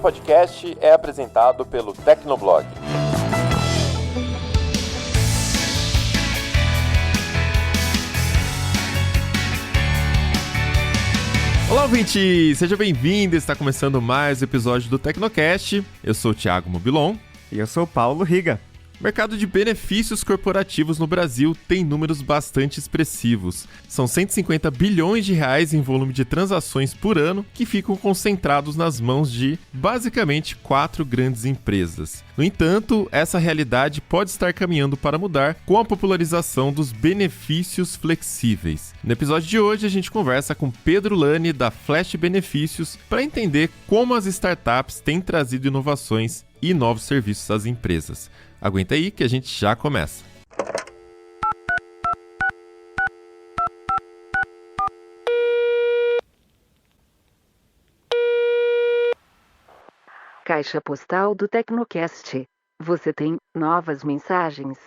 podcast é apresentado pelo Tecnoblog. Olá, ouvinte! Seja bem-vindo! Está começando mais um episódio do Tecnocast. Eu sou o Thiago Mobilon. E eu sou o Paulo Riga. O mercado de benefícios corporativos no Brasil tem números bastante expressivos. São 150 bilhões de reais em volume de transações por ano que ficam concentrados nas mãos de, basicamente, 4 grandes empresas. No entanto, essa realidade pode estar caminhando para mudar com a popularização dos benefícios flexíveis. No episódio de hoje, a gente conversa com Pedro Lani, da Flash Benefícios, para entender como as startups têm trazido inovações e novos serviços às empresas. Aguenta aí que a gente já começa. Caixa postal do Tecnocast. Você tem novas mensagens?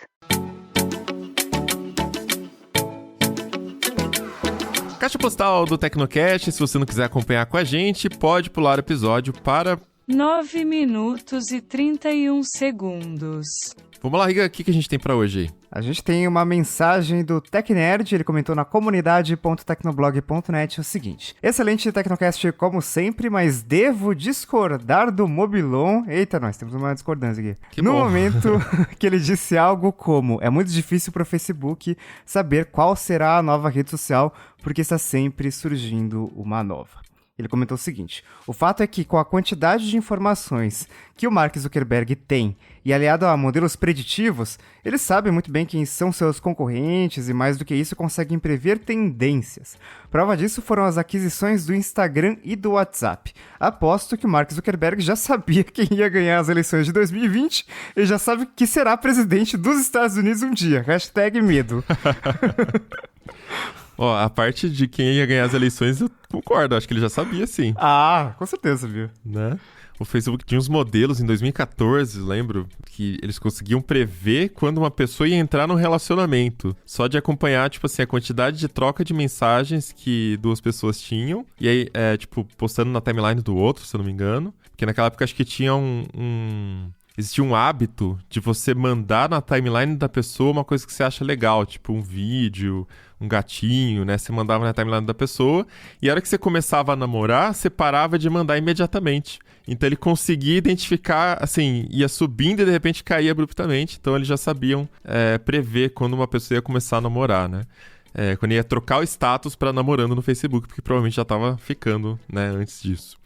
Caixa postal do Tecnocast, se você não quiser acompanhar com a gente, pode pular o episódio para 9 minutos e 31 segundos. Vamos lá, Riga, o que a gente tem pra hoje aí? A gente tem uma mensagem do TecNerd, ele comentou na comunidade.tecnoblog.net o seguinte: excelente Tecnocast como sempre, mas devo discordar do Mobilon. Eita, nós temos uma discordância aqui. No momento que ele disse algo como: é muito difícil pro Facebook saber qual será a nova rede social, porque está sempre surgindo uma nova. Ele comentou o seguinte: o fato é que com a quantidade de informações que o Mark Zuckerberg tem e aliado a modelos preditivos, ele sabe muito bem quem são seus concorrentes e mais do que isso conseguem prever tendências. Prova disso foram as aquisições do Instagram e do WhatsApp. Aposto que o Mark Zuckerberg já sabia quem ia ganhar as eleições de 2020 e já sabe que será presidente dos Estados Unidos um dia. #medo. Ó, a parte de quem ia ganhar as eleições, eu concordo. Acho que ele já sabia, sim. Ah, com certeza, viu? Né? O Facebook tinha uns modelos em 2014, lembro, que eles conseguiam prever quando uma pessoa ia entrar num relacionamento. Só de acompanhar, tipo assim, a quantidade de troca de mensagens que duas pessoas tinham. E aí, postando na timeline do outro, se eu não me engano. Porque naquela época acho que tinha existia um hábito de você mandar na timeline da pessoa uma coisa que você acha legal, tipo um vídeo, um gatinho, né? Você mandava na timeline da pessoa e a hora que você começava a namorar, você parava de mandar imediatamente. Então ele conseguia identificar, assim, ia subindo e de repente caía abruptamente. Então eles já sabiam prever quando uma pessoa ia começar a namorar, né? Quando ia trocar o status pra namorando no Facebook, porque provavelmente já tava ficando, né, antes disso.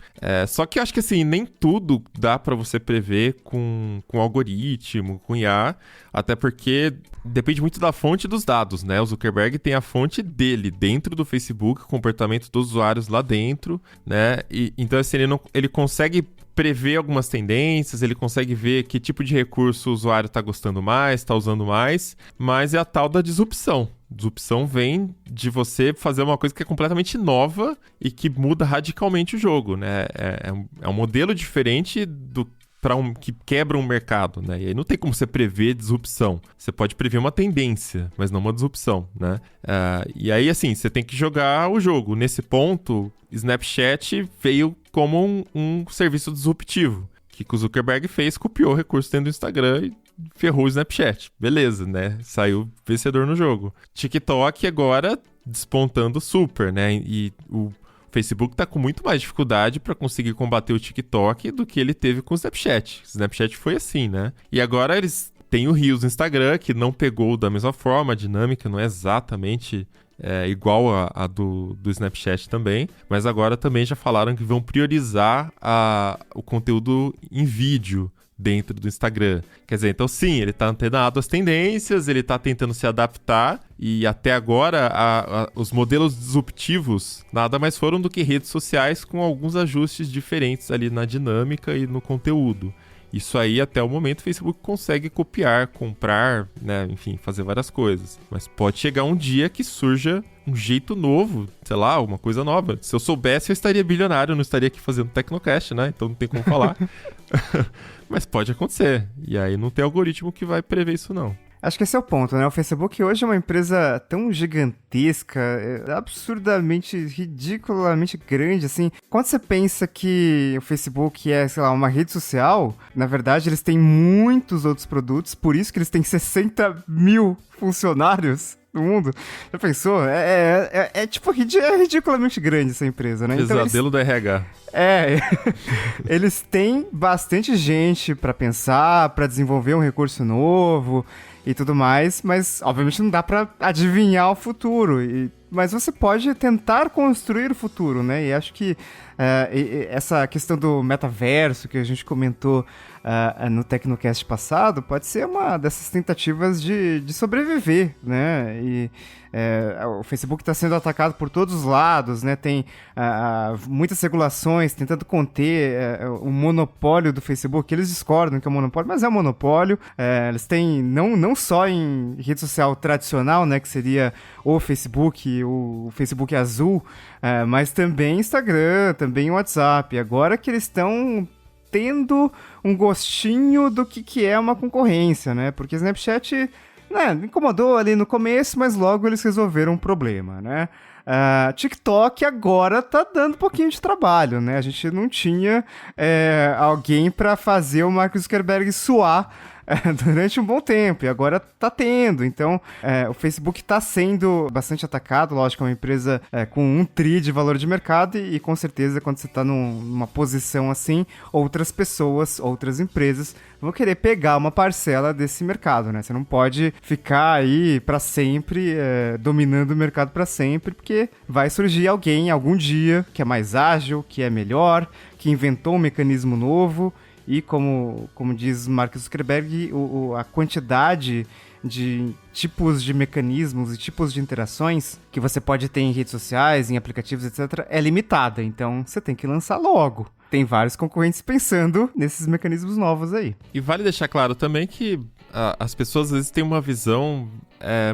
Só que eu acho que, assim, nem tudo dá pra você prever com algoritmo, com IA, até porque depende muito da fonte dos dados, né? O Zuckerberg tem a fonte dele dentro do Facebook, o comportamento dos usuários lá dentro, né? Então, assim, ele consegue prever algumas tendências, ele consegue ver que tipo de recurso o usuário está gostando mais, está usando mais, mas é a tal da disrupção. Disrupção vem de você fazer uma coisa que é completamente nova e que muda radicalmente o jogo, né? É um modelo diferente que quebra um mercado, né? E aí não tem como você prever disrupção. Você pode prever uma tendência, mas não uma disrupção, né? E aí, assim, você tem que jogar o jogo. Nesse ponto, Snapchat veio como um serviço disruptivo. O que o Zuckerberg fez? Copiou o recurso dentro do Instagram e ferrou o Snapchat. Beleza, né? Saiu vencedor no jogo. TikTok agora despontando super, né? E o Facebook tá com muito mais dificuldade para conseguir combater o TikTok do que ele teve com o Snapchat. O Snapchat foi assim, né? E agora eles têm o Reels no Instagram, que não pegou da mesma forma, a dinâmica não é exatamente igual a do Snapchat também, mas agora também já falaram que vão priorizar o conteúdo em vídeo dentro do Instagram. Quer dizer, então sim, ele tá antenado às tendências, ele tá tentando se adaptar e até agora os modelos disruptivos nada mais foram do que redes sociais com alguns ajustes diferentes ali na dinâmica e no conteúdo. Isso aí, até o momento, o Facebook consegue copiar, comprar, né, enfim, fazer várias coisas. Mas pode chegar um dia que surja um jeito novo, sei lá, uma coisa nova. Se eu soubesse, eu estaria bilionário, eu não estaria aqui fazendo Tecnocast, né? Então não tem como falar. Mas pode acontecer. E aí não tem algoritmo que vai prever isso, não. Acho que esse é o ponto, né? O Facebook hoje é uma empresa tão gigantesca, absurdamente, ridiculamente grande, assim. Quando você pensa que o Facebook é, sei lá, uma rede social, na verdade eles têm muitos outros produtos, por isso que eles têm 60 mil funcionários no mundo. Já pensou? É ridiculamente grande essa empresa, né? Pesadelo do RH. Eles têm bastante gente pra pensar, pra desenvolver um recurso novo e tudo mais, mas obviamente não dá pra adivinhar o futuro. Mas você pode tentar construir o futuro, né? E acho que essa questão do metaverso que a gente comentou no Tecnocast passado pode ser uma dessas tentativas de sobreviver, né? E o Facebook está sendo atacado por todos os lados, né? Tem muitas regulações tentando conter o monopólio do Facebook. Eles discordam que é um monopólio, mas é um monopólio. Eles têm, não só em rede social tradicional, né? Que seria o Facebook azul, mas também Instagram, também WhatsApp. Agora que eles estão tendo um gostinho do que é uma concorrência, né? Porque Snapchat, né, incomodou ali no começo, mas logo eles resolveram o problema, né? TikTok agora tá dando um pouquinho de trabalho, né? A gente não tinha alguém para fazer o Mark Zuckerberg suar durante um bom tempo, e agora tá tendo. Então, o Facebook tá sendo bastante atacado, lógico, é uma empresa com 1 tri de valor de mercado, e com certeza quando você tá numa posição assim, outras pessoas, outras empresas vão querer pegar uma parcela desse mercado, né? Você não pode ficar aí pra sempre, dominando o mercado pra sempre, porque vai surgir alguém algum dia que é mais ágil, que é melhor, que inventou um mecanismo novo. E como diz Mark Zuckerberg, a quantidade de tipos de mecanismos e tipos de interações que você pode ter em redes sociais, em aplicativos, etc., é limitada. Então, você tem que lançar logo. Tem vários concorrentes pensando nesses mecanismos novos aí. E vale deixar claro também que as pessoas às vezes têm uma visão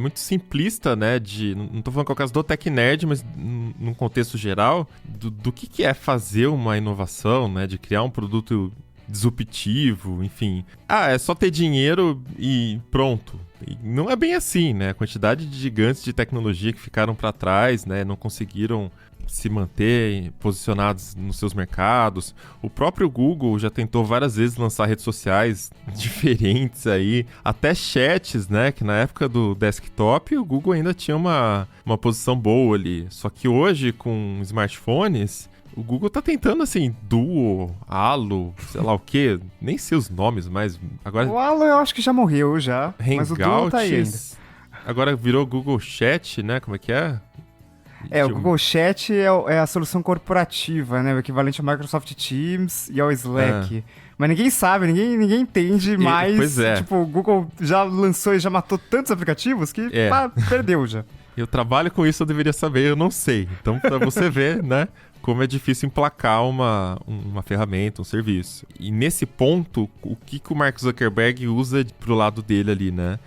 muito simplista, né? Não tô falando que é o caso do Tech Nerd, mas num contexto geral, do que é fazer uma inovação, né? De criar um produto disruptivo, enfim. É só ter dinheiro e pronto. E não é bem assim, né? A quantidade de gigantes de tecnologia que ficaram para trás, né? Não conseguiram se manter posicionados nos seus mercados. O próprio Google já tentou várias vezes lançar redes sociais diferentes aí, até chats, né? Que na época do desktop o Google ainda tinha uma posição boa ali. Só que hoje, com smartphones, o Google tá tentando, assim, Duo, Halo, sei lá o quê. Nem sei os nomes, mas agora... O Halo eu acho que já morreu, já. Mas o Duo tá aí ainda. Agora virou Google Chat, né? Como é que é? O Google Chat é a solução corporativa, né? O equivalente ao Microsoft Teams e ao Slack. Mas ninguém sabe, ninguém entende mais. Pois é. Tipo, o Google já lançou e já matou tantos aplicativos que perdeu já. Eu trabalho com isso, eu deveria saber, eu não sei. Então, pra você ver, né? Como é difícil emplacar uma ferramenta, um serviço. E nesse ponto, o que o Mark Zuckerberg usa pro lado dele ali, né?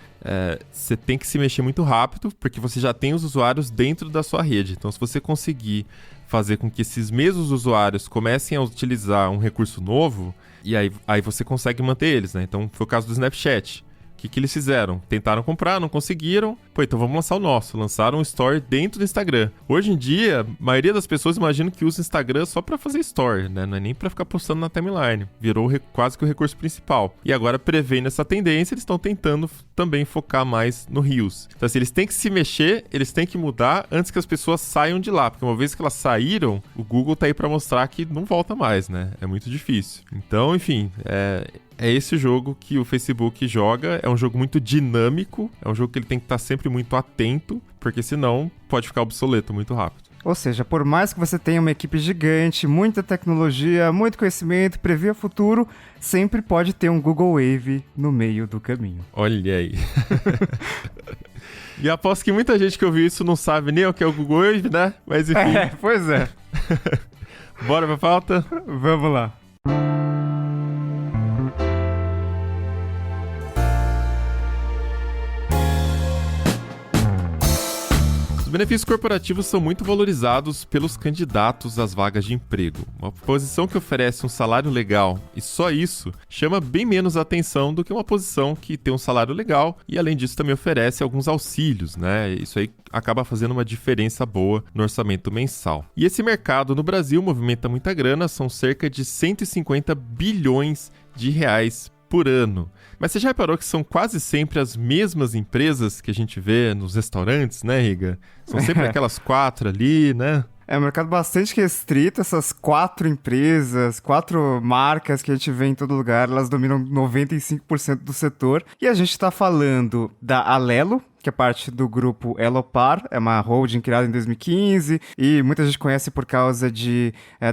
Você tem que se mexer muito rápido, porque você já tem os usuários dentro da sua rede. Então, se você conseguir fazer com que esses mesmos usuários comecem a utilizar um recurso novo, e aí você consegue manter eles, né? Então, foi o caso do Snapchat. O que eles fizeram? Tentaram comprar, não conseguiram. Então vamos lançar o nosso. Lançaram um Store dentro do Instagram. Hoje em dia, a maioria das pessoas imagina que usa o Instagram só pra fazer Store, né? Não é nem pra ficar postando na timeline. Virou quase que o recurso principal. E agora, prevendo essa tendência, eles estão tentando também focar mais no Reels. Então, assim, eles têm que se mexer, eles têm que mudar antes que as pessoas saiam de lá. Porque uma vez que elas saíram, o Google tá aí pra mostrar que não volta mais, né? É muito difícil. Então, enfim, é esse jogo que o Facebook joga. É um jogo muito dinâmico, é um jogo que ele tem que estar sempre muito atento, porque senão pode ficar obsoleto muito rápido. Ou seja, por mais que você tenha uma equipe gigante, muita tecnologia, muito conhecimento, prever o futuro, sempre pode ter um Google Wave no meio do caminho. Olha aí. E aposto que muita gente que ouviu isso não sabe nem o que é o Google Wave, né? Mas enfim. Pois é. Bora pra pauta? Vamos lá. benefícios corporativos são muito valorizados pelos candidatos às vagas de emprego. Uma posição que oferece um salário legal e só isso chama bem menos atenção do que uma posição que tem um salário legal e, além disso, também oferece alguns auxílios, né? Isso aí acaba fazendo uma diferença boa no orçamento mensal. E esse mercado no Brasil movimenta muita grana, são cerca de 150 bilhões de reais por ano. Mas você já reparou que são quase sempre as mesmas empresas que a gente vê nos restaurantes, né, Riga? São sempre aquelas 4 ali, né? É um mercado bastante restrito, essas 4 empresas, 4 marcas que a gente vê em todo lugar, elas dominam 95% do setor. E a gente tá falando da Alelo, que é parte do grupo Elopar, é uma holding criada em 2015 e muita gente conhece por causa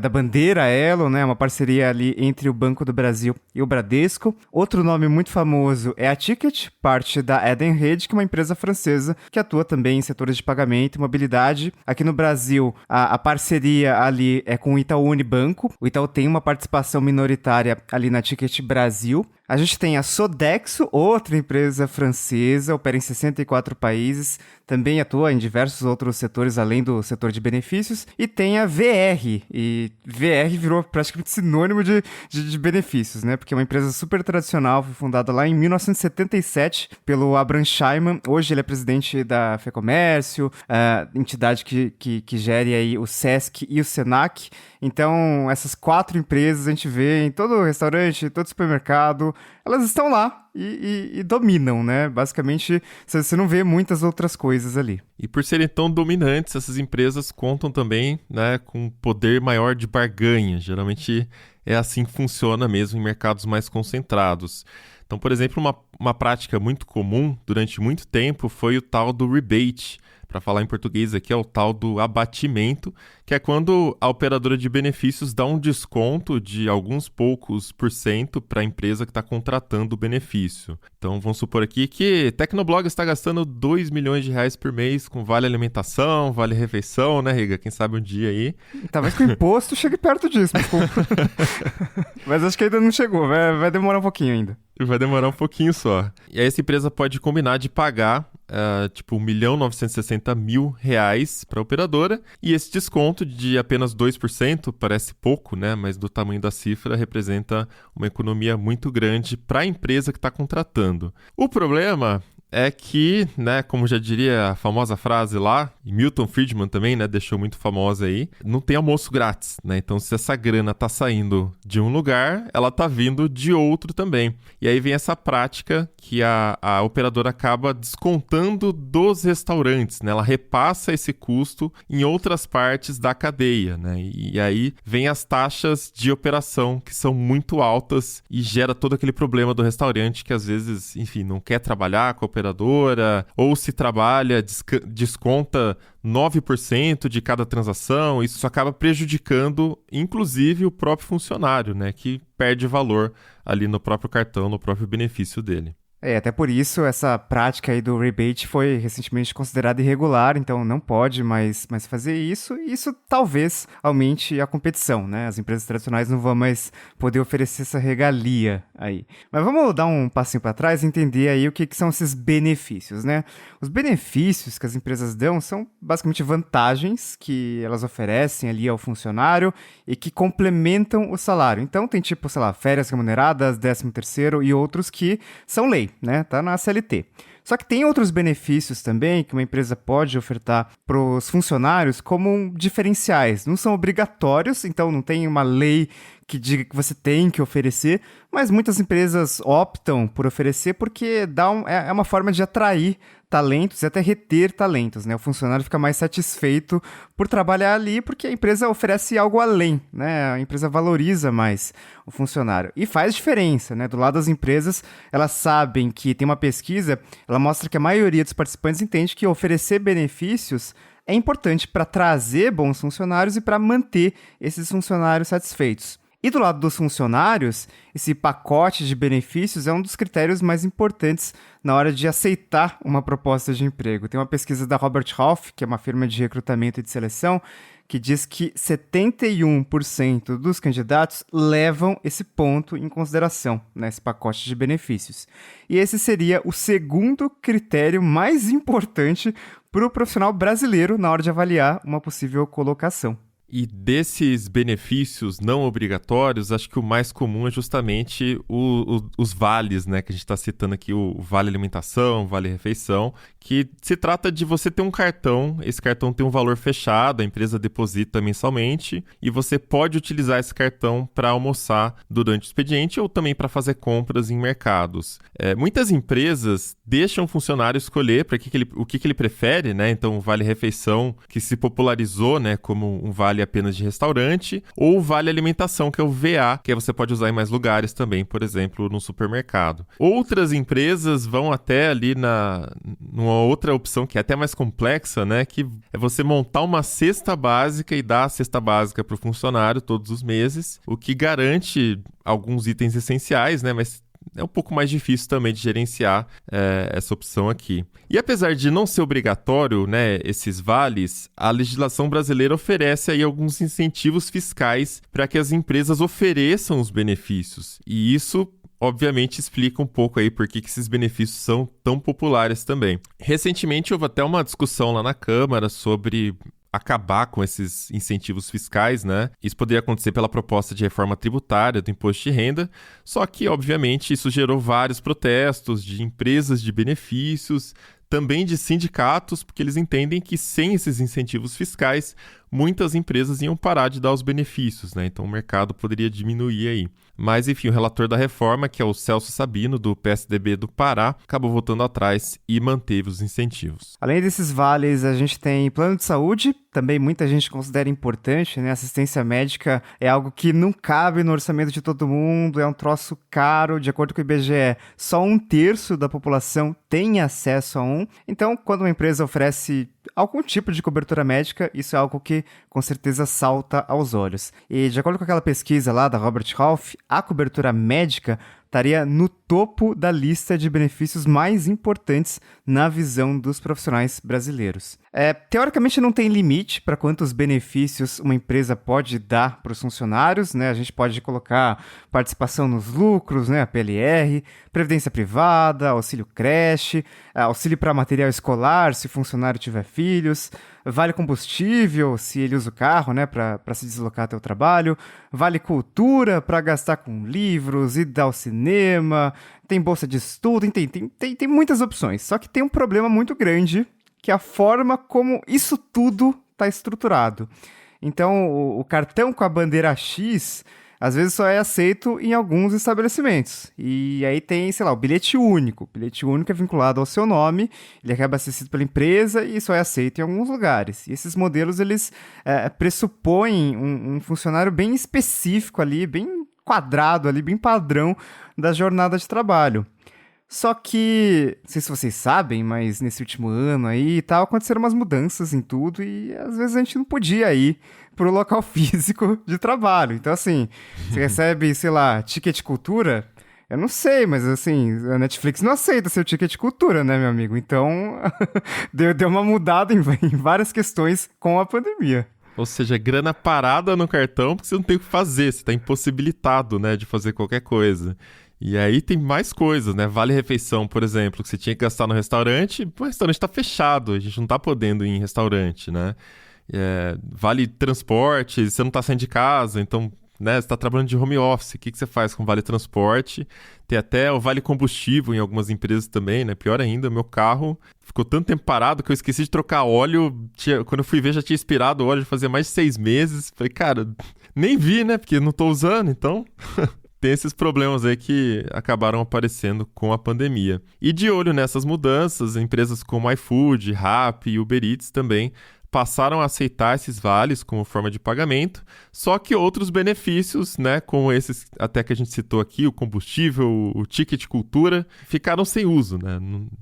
da bandeira Elo, né, uma parceria ali entre o Banco do Brasil e o Bradesco. Outro nome muito famoso é a Ticket, parte da Edenred, que é uma empresa francesa que atua também em setores de pagamento e mobilidade. Aqui no Brasil, a parceria ali é com o Itaú Unibanco. O Itaú tem uma participação minoritária ali na Ticket Brasil. A gente tem a Sodexo, outra empresa francesa, opera em 64 países, também atua em diversos outros setores além do setor de benefícios. E tem a VR, e VR virou praticamente sinônimo de benefícios, né? Porque é uma empresa super tradicional, foi fundada lá em 1977 pelo Abraham Scheinman. Hoje ele é presidente da FEComércio, entidade que gere aí o SESC e o SENAC. Então, essas 4 empresas a gente vê em todo restaurante, todo supermercado, elas estão lá e dominam, né? Basicamente, você não vê muitas outras coisas ali. E por serem tão dominantes, essas empresas contam também, né, com um poder maior de barganha. Geralmente é assim que funciona mesmo em mercados mais concentrados. Então, por exemplo, uma prática muito comum durante muito tempo foi o tal do rebate. Para falar em português aqui, é o tal do abatimento, que é quando a operadora de benefícios dá um desconto de alguns poucos % para a empresa que está contratando o benefício. Então, vamos supor aqui que Tecnoblog está gastando 2 milhões de reais por mês com vale alimentação, vale refeição, né, Riga? Quem sabe um dia aí. Talvez com o imposto chegue perto disso, mas acho que ainda não chegou, vai demorar um pouquinho ainda. Vai demorar um pouquinho só. E aí essa empresa pode combinar de pagar tipo R$1.960.000 para a operadora, e esse desconto de apenas 2%, parece pouco, né? Mas do tamanho da cifra representa uma economia muito grande para a empresa que está contratando. O problema é que, né, como já diria a famosa frase lá, e Milton Friedman também, né, deixou muito famosa aí, não tem almoço grátis, né? Então, se essa grana tá saindo de um lugar, ela tá vindo de outro também. E aí vem essa prática que a operadora acaba descontando dos restaurantes, né? Ela repassa esse custo em outras partes da cadeia, né? E aí vem as taxas de operação, que são muito altas e gera todo aquele problema do restaurante que às vezes, enfim, não quer trabalhar com a operadora, ou se trabalha, desconta 9% de cada transação. Isso acaba prejudicando, inclusive, o próprio funcionário, né, que perde valor ali no próprio cartão, no próprio benefício dele. Até por isso essa prática aí do rebate foi recentemente considerada irregular, então não pode mais fazer isso, e isso talvez aumente a competição, né? As empresas tradicionais não vão mais poder oferecer essa regalia aí. Mas vamos dar um passinho para trás e entender aí o que são esses benefícios, né? Os benefícios que as empresas dão são basicamente vantagens que elas oferecem ali ao funcionário e que complementam o salário. Então tem tipo, sei lá, férias remuneradas, 13º e outros que são lei, né? Tá na CLT. Só que tem outros benefícios também que uma empresa pode ofertar para os funcionários como diferenciais. Não são obrigatórios, então não tem uma lei que diga que você tem que oferecer, mas muitas empresas optam por oferecer porque é uma forma de atrair talentos e até reter talentos, né? O funcionário fica mais satisfeito por trabalhar ali porque a empresa oferece algo além, né? A empresa valoriza mais o funcionário. E faz diferença, né? Do lado das empresas, elas sabem que tem uma pesquisa, ela mostra que a maioria dos participantes entende que oferecer benefícios é importante para trazer bons funcionários e para manter esses funcionários satisfeitos. E do lado dos funcionários, esse pacote de benefícios é um dos critérios mais importantes na hora de aceitar uma proposta de emprego. Tem uma pesquisa da Robert Half, que é uma firma de recrutamento e de seleção, que diz que 71% dos candidatos levam esse ponto em consideração nesse pacote de benefícios. E esse seria o segundo critério mais importante para o profissional brasileiro na hora de avaliar uma possível colocação. E desses benefícios não obrigatórios, acho que o mais comum é justamente os vales, né? Que a gente está citando aqui, o Vale Alimentação, Vale Refeição, que se trata de você ter um cartão, esse cartão tem um valor fechado, a empresa deposita mensalmente, e você pode utilizar esse cartão para almoçar durante o expediente ou também para fazer compras em mercados. Muitas empresas deixam o funcionário escolher o que ele prefere, né? Então, o Vale Refeição, que se popularizou, né, como um vale apenas de restaurante, ou o Vale Alimentação, que é o VA, que você pode usar em mais lugares também, por exemplo, no supermercado. Outras empresas vão até ali numa outra opção que é até mais complexa, né, que é você montar uma cesta básica e dar a cesta básica para o funcionário todos os meses, o que garante alguns itens essenciais, né, mas é um pouco mais difícil também de gerenciar essa opção aqui. E apesar de não ser obrigatório, né, esses vales, a legislação brasileira oferece aí alguns incentivos fiscais para que as empresas ofereçam os benefícios. E isso, obviamente, explica um pouco aí por que esses benefícios são tão populares também. Recentemente houve até uma discussão lá na Câmara sobre acabar com esses incentivos fiscais, né? Isso poderia acontecer pela proposta de reforma tributária do imposto de renda, só que, obviamente, isso gerou vários protestos de empresas de benefícios, também de sindicatos, porque eles entendem que sem esses incentivos fiscais, muitas empresas iam parar de dar os benefícios, né? Então o mercado poderia diminuir aí. Mas, enfim, o relator da reforma, que é o Celso Sabino, do PSDB do Pará, acabou voltando atrás e manteve os incentivos. Além desses vales, a gente tem plano de saúde, também muita gente considera importante, né? Assistência médica é algo que não cabe no orçamento de todo mundo, é um troço caro, de acordo com o IBGE, só 1/3 da população tem acesso a um. Então, quando uma empresa oferece algum tipo de cobertura médica, isso é algo que com certeza salta aos olhos. E de acordo com aquela pesquisa lá da Robert Half, a cobertura médica estaria no topo da lista de benefícios mais importantes na visão dos profissionais brasileiros. Teoricamente não tem limite para quantos benefícios uma empresa pode dar para os funcionários, né? A gente pode colocar participação nos lucros, né? A PLR, previdência privada, auxílio creche, auxílio para material escolar, se o funcionário tiver filhos, vale combustível, se ele usa o carro, né? Para se deslocar até o trabalho, vale cultura para gastar com livros, ir ao cinema, tem bolsa de estudo, tem muitas opções. Só que tem um problema muito grande, que é a forma como isso tudo está estruturado. Então, o cartão com a bandeira X, às vezes só é aceito em alguns estabelecimentos. E aí tem, sei lá, o bilhete único. O bilhete único é vinculado ao seu nome, ele acaba acessível pela empresa e só é aceito em alguns lugares. E esses modelos, eles pressupõem um funcionário bem específico ali, bem quadrado ali, bem padrão da jornada de trabalho. Só que, não sei se vocês sabem, mas nesse último ano aí e tal, aconteceram umas mudanças em tudo e às vezes a gente não podia ir pro local físico de trabalho. Então, assim, você recebe, sei lá, ticket cultura, eu não sei, mas assim, a Netflix não aceita seu ticket cultura, né, meu amigo? Então, deu uma mudada em várias questões com a pandemia. Ou seja, grana parada no cartão porque você não tem o que fazer, você está impossibilitado, né, de fazer qualquer coisa. E aí tem mais coisas, né? Vale refeição, por exemplo, que você tinha que gastar no restaurante, o restaurante está fechado, a gente não está podendo ir em restaurante, né? Vale transporte, você não está saindo de casa, então, né, você está trabalhando de home office, o que você faz com vale transporte? Tem até o vale combustível em algumas empresas também, né? Pior ainda, meu carro ficou tanto tempo parado que eu esqueci de trocar óleo, quando eu fui ver já tinha expirado o óleo, já fazia mais de 6 meses, falei, cara, nem vi, né, porque não estou usando, então... Tem esses problemas aí que acabaram aparecendo com a pandemia. E de olho nessas mudanças, empresas como iFood, Rappi e Uber Eats também passaram a aceitar esses vales como forma de pagamento, só que outros benefícios, né, como esses até que a gente citou aqui, o combustível, o ticket cultura, ficaram sem uso, né?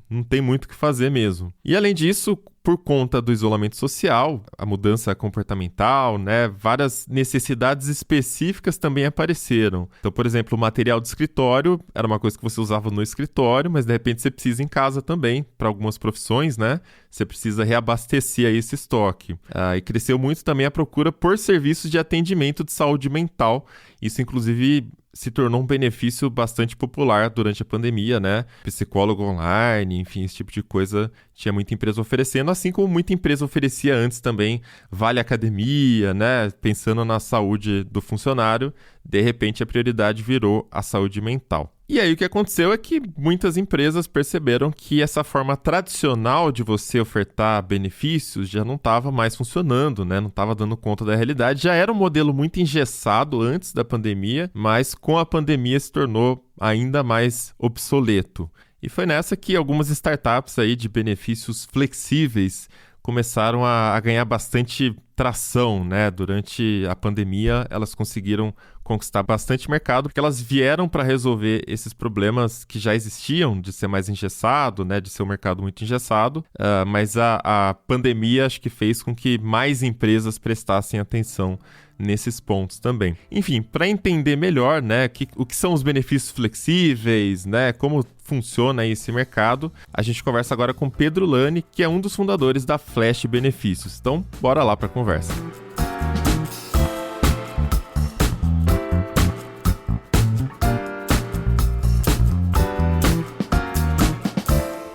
Não tem muito o que fazer mesmo. E além disso, por conta do isolamento social, a mudança comportamental, né, várias necessidades específicas também apareceram. Então, por exemplo, o material de escritório era uma coisa que você usava no escritório, mas de repente você precisa em casa também, para algumas profissões, né? Você precisa reabastecer aí esse estoque. E cresceu muito também a procura por serviços de atendimento de saúde mental. Isso, inclusive, se tornou um benefício bastante popular durante a pandemia, né? Psicólogo online, enfim, esse tipo de coisa tinha muita empresa oferecendo, assim como muita empresa oferecia antes também, vale academia, né? Pensando na saúde do funcionário, de repente a prioridade virou a saúde mental. E aí o que aconteceu é que muitas empresas perceberam que essa forma tradicional de você ofertar benefícios já não estava mais funcionando, né? Não estava dando conta da realidade. Já era um modelo muito engessado antes da pandemia, mas com a pandemia se tornou ainda mais obsoleto. E foi nessa que algumas startups aí de benefícios flexíveis começaram a ganhar bastante tração, né? Durante a pandemia, elas conseguiram conquistar bastante mercado, porque elas vieram para resolver esses problemas que já existiam, de ser mais engessado, né? De ser um mercado muito engessado, mas a pandemia acho que fez com que mais empresas prestassem atenção nesses pontos também. Enfim, para entender melhor, né, o que são os benefícios flexíveis, né, como funciona esse mercado, a gente conversa agora com Pedro Lani, que é um dos fundadores da Flash Benefícios. Então, bora lá para a conversa.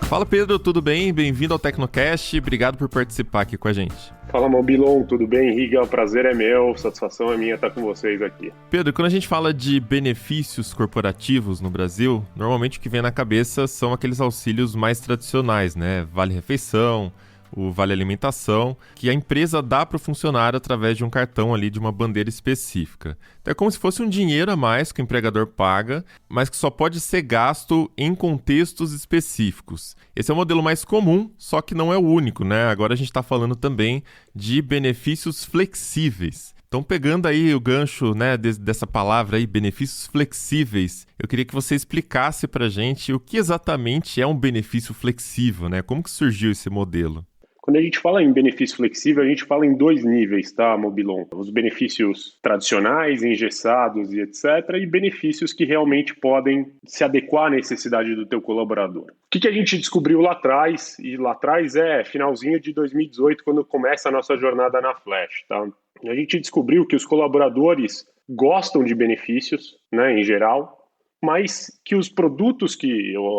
Fala Pedro, tudo bem? Bem-vindo ao Tecnocast, obrigado por participar aqui com a gente. Fala Mobilon, tudo bem? Riga, o prazer é meu, satisfação é minha estar com vocês aqui. Pedro, quando a gente fala de benefícios corporativos no Brasil, normalmente o que vem na cabeça são aqueles auxílios mais tradicionais, né? Vale refeição, o Vale Alimentação, que a empresa dá para o funcionário através de um cartão ali, de uma bandeira específica. Então é como se fosse um dinheiro a mais que o empregador paga, mas que só pode ser gasto em contextos específicos. Esse é o modelo mais comum, só que não é o único, né? Agora a gente está falando também de benefícios flexíveis. Então, pegando aí o gancho, né, dessa palavra aí, benefícios flexíveis, eu queria que você explicasse para a gente o que exatamente é um benefício flexível, né? Como que surgiu esse modelo? Quando a gente fala em benefício flexível, a gente fala em dois níveis, tá, Mobilon? Os benefícios tradicionais, engessados e etc., e benefícios que realmente podem se adequar à necessidade do teu colaborador. O que a gente descobriu lá atrás, e lá atrás é finalzinho de 2018, quando começa a nossa jornada na Flash, tá? A gente descobriu que os colaboradores gostam de benefícios, né, em geral, mas que os produtos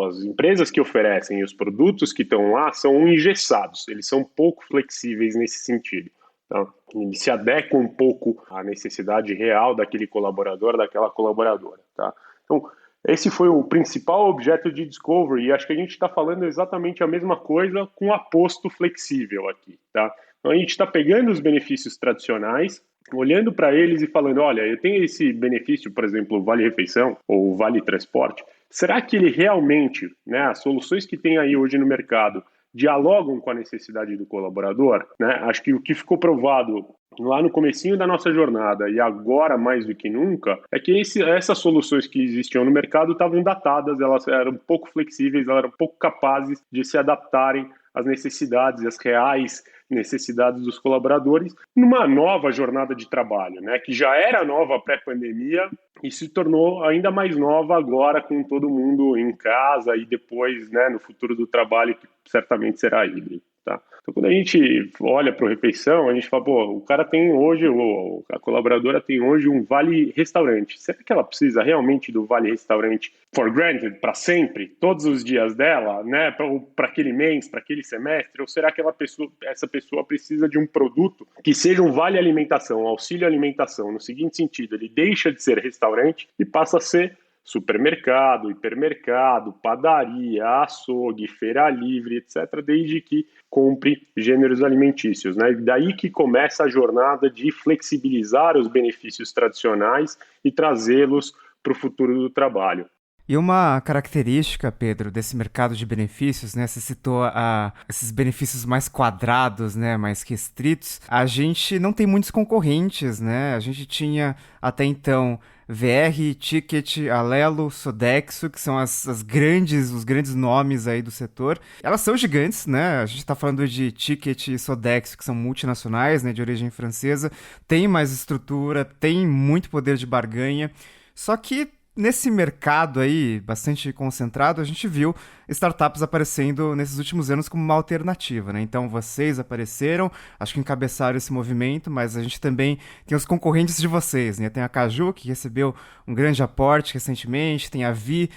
as empresas que oferecem e os produtos que estão lá são engessados, eles são pouco flexíveis nesse sentido. Tá? Eles se adequam um pouco à necessidade real daquele colaborador, daquela colaboradora. Tá? Então, esse foi o principal objeto de Discovery, e acho que a gente está falando exatamente a mesma coisa com o aposto flexível aqui. Tá? Então, a gente está pegando os benefícios tradicionais, olhando para eles e falando, olha, eu tenho esse benefício, por exemplo, o Vale Refeição ou o Vale Transporte, será que ele realmente, né, as soluções que tem aí hoje no mercado, dialogam com a necessidade do colaborador? Né? Acho que o que ficou provado lá no comecinho da nossa jornada e agora mais do que nunca, é que essas soluções que existiam no mercado estavam datadas, elas eram pouco flexíveis, elas eram pouco capazes de se adaptarem às necessidades, às reais necessidades dos colaboradores, numa nova jornada de trabalho, né, que já era nova pré-pandemia e se tornou ainda mais nova agora com todo mundo em casa e depois, né, no futuro do trabalho, que certamente será híbrido. Tá? Então, quando a gente olha para o refeição, a gente fala, pô, o cara tem hoje, a colaboradora tem hoje um vale restaurante. Será que ela precisa realmente do vale restaurante for granted, para sempre, todos os dias dela, né, para aquele mês, para aquele semestre? Ou será que essa pessoa precisa de um produto que seja um vale alimentação, um auxílio alimentação, no seguinte sentido, ele deixa de ser restaurante e passa a ser supermercado, hipermercado, padaria, açougue, feira livre, etc., desde que compre gêneros alimentícios, né? Daí que começa a jornada de flexibilizar os benefícios tradicionais e trazê-los para o futuro do trabalho. E uma característica, Pedro, desse mercado de benefícios, né? Você citou esses benefícios mais quadrados, né? Mais restritos. A gente não tem muitos concorrentes, né? A gente tinha até então VR, Ticket, Alelo, Sodexo, que são os grandes nomes aí do setor. Elas são gigantes, né? A gente tá falando de Ticket e Sodexo, que são multinacionais, né? De origem francesa. Tem mais estrutura, tem muito poder de barganha. Só que nesse mercado aí, bastante concentrado, a gente viu startups aparecendo nesses últimos anos como uma alternativa, né? Então, vocês apareceram, acho que encabeçaram esse movimento, mas a gente também tem os concorrentes de vocês, né? Tem a Caju, que recebeu um grande aporte recentemente, tem a Vi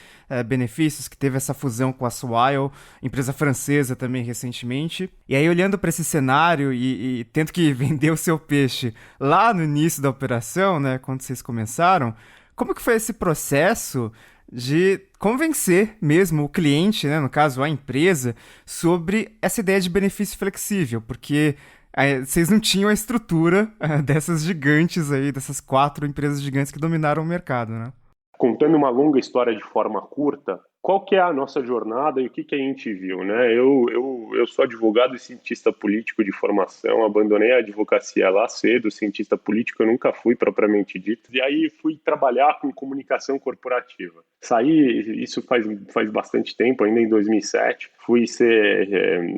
Benefícios, que teve essa fusão com a Swile, empresa francesa também recentemente. E aí, olhando para esse cenário e tendo que vender o seu peixe lá no início da operação, né? Quando vocês começaram, como que foi esse processo de convencer mesmo o cliente, né, no caso a empresa, sobre essa ideia de benefício flexível? Porque vocês não tinham a estrutura dessas gigantes aí, dessas 4 empresas gigantes que dominaram o mercado, né? Contando uma longa história de forma curta, qual que é a nossa jornada e o que a gente viu, né? Eu sou advogado e cientista político de formação, abandonei a advocacia lá cedo, cientista político eu nunca fui propriamente dito, e aí fui trabalhar com comunicação corporativa. Saí, isso faz bastante tempo, ainda em 2007, fui ser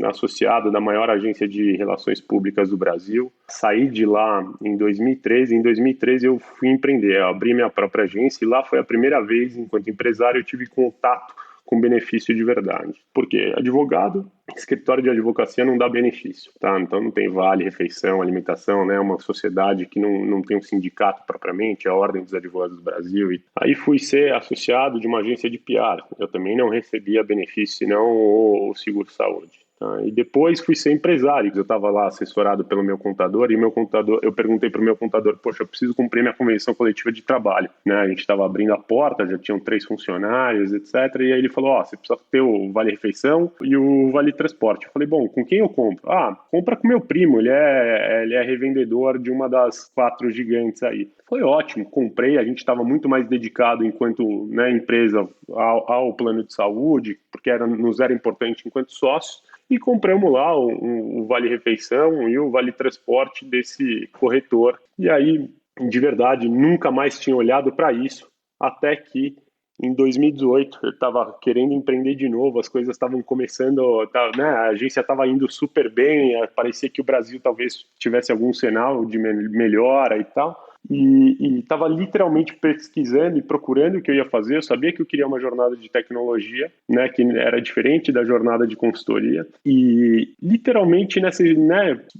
associado da maior agência de relações públicas do Brasil, saí de lá em 2013, em 2013 eu fui empreender, eu abri minha própria agência e lá foi a primeira vez, enquanto empresário, eu tive contato com benefício de verdade. Porque advogado, escritório de advocacia não dá benefício, tá? Então não tem vale, refeição, alimentação, né? Uma sociedade que não tem um sindicato propriamente, a Ordem dos Advogados do Brasil. E aí fui ser associado de uma agência de PR. Eu também não recebia benefício, senão o seguro-saúde. Tá? E depois fui ser empresário, eu estava lá assessorado pelo meu contador, e eu perguntei para o meu contador, poxa, eu preciso cumprir minha convenção coletiva de trabalho, né? A gente estava abrindo a porta, já tinham 3 funcionários, etc. E aí ele falou, você precisa ter o vale-refeição e o vale-transporte. Eu falei, bom, com quem eu compro? Compra com meu primo, ele é revendedor de uma das 4 gigantes aí. Foi ótimo, comprei, a gente estava muito mais dedicado enquanto, né, empresa ao plano de saúde, porque nos era importante enquanto sócios, e compramos lá o vale-refeição e o vale-transporte desse corretor. E aí, de verdade, nunca mais tinha olhado para isso, até que em 2018 eu estava querendo empreender de novo, as coisas estavam começando, né, a agência estava indo super bem, parecia que o Brasil talvez tivesse algum sinal de melhora e tal. E estava literalmente pesquisando e procurando o que eu ia fazer. Eu sabia que eu queria uma jornada de tecnologia, né, que era diferente da jornada de consultoria. E literalmente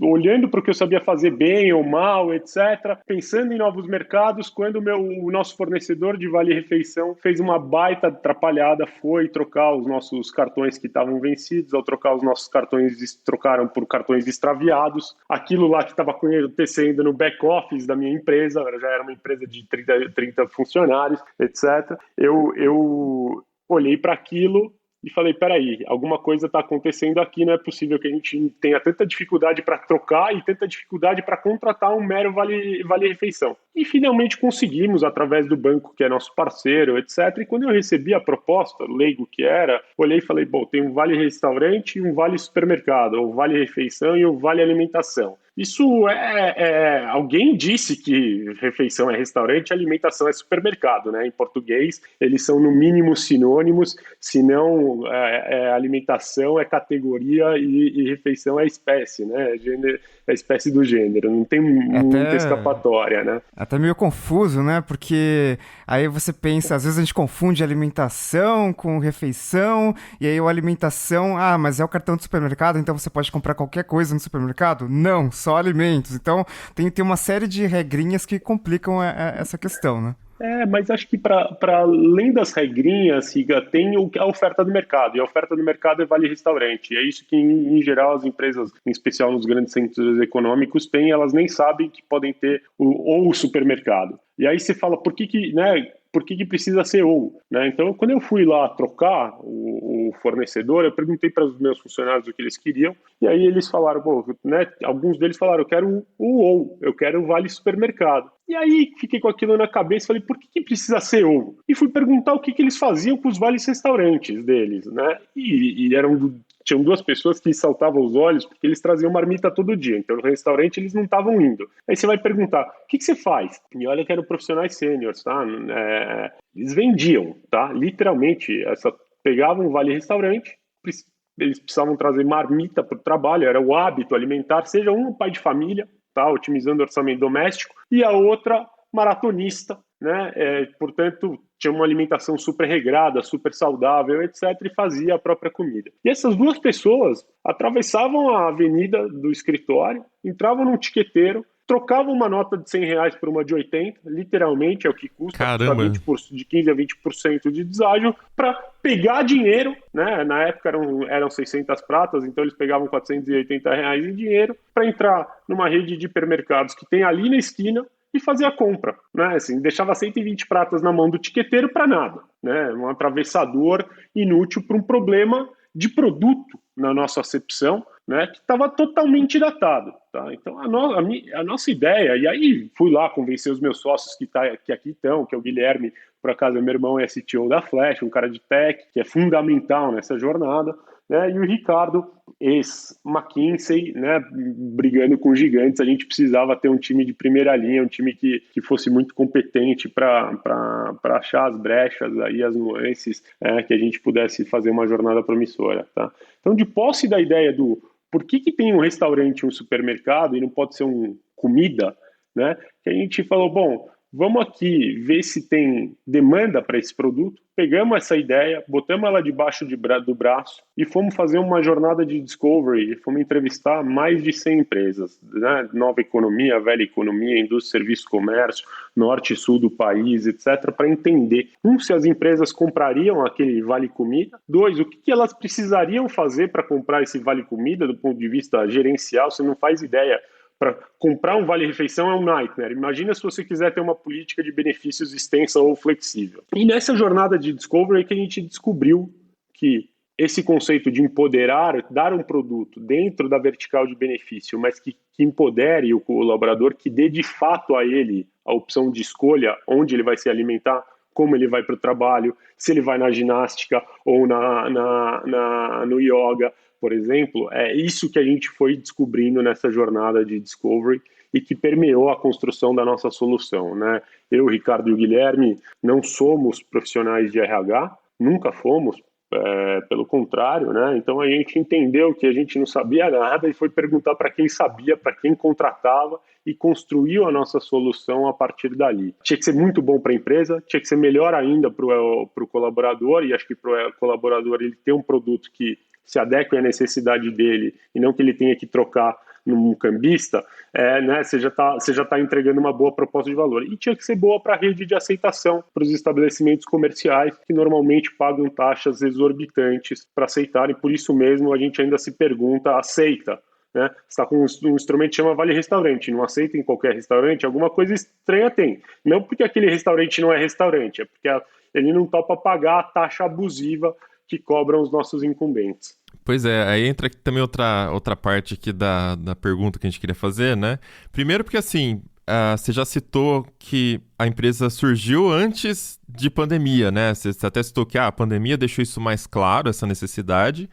olhando para o que eu sabia fazer bem ou mal, etc., pensando em novos mercados, quando o nosso fornecedor de vale-refeição fez uma baita atrapalhada, foi trocar os nossos cartões que estavam vencidos. Ao trocar os nossos cartões, trocaram por cartões extraviados. Aquilo lá que estava acontecendo no back-office da minha empresa, já era uma empresa de 30 funcionários, etc. Eu olhei para aquilo e falei, peraí, alguma coisa está acontecendo aqui, não é possível que a gente tenha tanta dificuldade para trocar e tanta dificuldade para contratar um mero vale-refeição. E finalmente conseguimos, através do banco que é nosso parceiro, etc. E quando eu recebi a proposta, leigo que era, olhei e falei, bom, tem um vale-restaurante e um vale-supermercado, ou vale-refeição e o vale-alimentação. Isso alguém disse que refeição é restaurante e alimentação é supermercado, né? Em português, eles são no mínimo sinônimos, se não alimentação é categoria e refeição é espécie, né? É a espécie do gênero, não tem muita escapatória, né? Até meio confuso, né? Porque aí você pensa, às vezes a gente confunde alimentação com refeição, e aí o alimentação, mas é o cartão do supermercado, então você pode comprar qualquer coisa no supermercado? Não, só alimentos. Então tem uma série de regrinhas que complicam essa questão, né? Mas acho que para além das regrinhas, Riga, tem a oferta do mercado, e a oferta do mercado é vale-restaurante. É isso que, em geral, as empresas, em especial nos grandes centros econômicos, têm, elas nem sabem que podem ter o supermercado. E aí você fala, por que né, por que precisa ser ou, né? Então, quando eu fui lá trocar o fornecedor, eu perguntei para os meus funcionários o que eles queriam, e aí eles falaram, né, alguns deles falaram, eu quero o ou, eu quero o Vale Supermercado. E aí fiquei com aquilo na cabeça, falei, por que precisa ser ou? E fui perguntar o que eles faziam com os vales restaurantes deles, né? E tinham duas pessoas que saltavam os olhos porque eles traziam marmita todo dia. Então, no restaurante, eles não estavam indo. Aí você vai perguntar, o que você faz? E olha que eram profissionais sêniores, tá? Eles vendiam, tá? Literalmente, pegavam um vale restaurante, eles precisavam trazer marmita para o trabalho, era o hábito alimentar, seja um pai de família, tá? Otimizando o orçamento doméstico, e a outra maratonista, né? Portanto, tinha uma alimentação super regrada, super saudável, etc., e fazia a própria comida. E essas duas pessoas atravessavam a avenida do escritório, entravam num tiqueteiro, trocavam uma nota de R$100 por uma de 80, literalmente é o que custa, de 15% a 20% de deságio, para pegar dinheiro, né? Na época eram 600 pratas, então eles pegavam R$480 em dinheiro para entrar numa rede de hipermercados que tem ali na esquina e fazer a compra, né? Assim, deixava 120 pratas na mão do tiqueteiro para nada, né? Um atravessador inútil para um problema de produto, na nossa acepção, né? Que estava totalmente datado, tá? Então, a nossa ideia, e aí fui lá convencer os meus sócios que aqui estão, que é o Guilherme, por acaso é meu irmão, é CTO da Flash, um cara de tech, que é fundamental nessa jornada, né? E o Ricardo, ex-McKinsey, né? Brigando com gigantes, a gente precisava ter um time de primeira linha, um time que fosse muito competente para achar as brechas, aí, as nuances, que a gente pudesse fazer uma jornada promissora, tá? Então, de posse da ideia do por que tem um restaurante, um supermercado e não pode ser comida, né? Que a gente falou, bom, vamos aqui ver se tem demanda para esse produto. Pegamos essa ideia, botamos ela debaixo do braço e fomos fazer uma jornada de discovery, fomos entrevistar mais de 100 empresas, né? Nova economia, velha economia, indústria, serviço, comércio, norte e sul do país, etc., para entender, se as empresas comprariam aquele vale comida, dois, o que elas precisariam fazer para comprar esse vale comida do ponto de vista gerencial, você não faz ideia. Para comprar um vale-refeição é um nightmare. Imagina se você quiser ter uma política de benefícios extensa ou flexível. E nessa jornada de discovery que a gente descobriu que esse conceito de empoderar, dar um produto dentro da vertical de benefício, mas que empodere o colaborador, que dê de fato a ele a opção de escolha onde ele vai se alimentar, como ele vai para o trabalho, se ele vai na ginástica ou no yoga, por exemplo, é isso que a gente foi descobrindo nessa jornada de discovery e que permeou a construção da nossa solução, né? Eu, Ricardo e o Guilherme não somos profissionais de RH, nunca fomos, pelo contrário, né? Então a gente entendeu que a gente não sabia nada e foi perguntar para quem sabia, para quem contratava e construiu a nossa solução a partir dali. Tinha que ser muito bom para a empresa, tinha que ser melhor ainda para o colaborador, e acho que para o colaborador ele ter um produto que se adeque à necessidade dele e não que ele tenha que trocar num cambista, né, você já tá entregando uma boa proposta de valor. E tinha que ser boa para a rede de aceitação, para os estabelecimentos comerciais, que normalmente pagam taxas exorbitantes para aceitarem. Por isso mesmo, a gente ainda se pergunta, aceita? Né? Você está com um instrumento que chama Vale Restaurante, não aceita em qualquer restaurante? Alguma coisa estranha tem. Não porque aquele restaurante não é restaurante, é porque ele não topa pagar a taxa abusiva que cobram os nossos incumbentes. Pois é, aí entra aqui também outra parte aqui da pergunta que a gente queria fazer, né? Primeiro porque, assim, você já citou que a empresa surgiu antes de pandemia, né? Você até citou que a pandemia deixou isso mais claro, essa necessidade,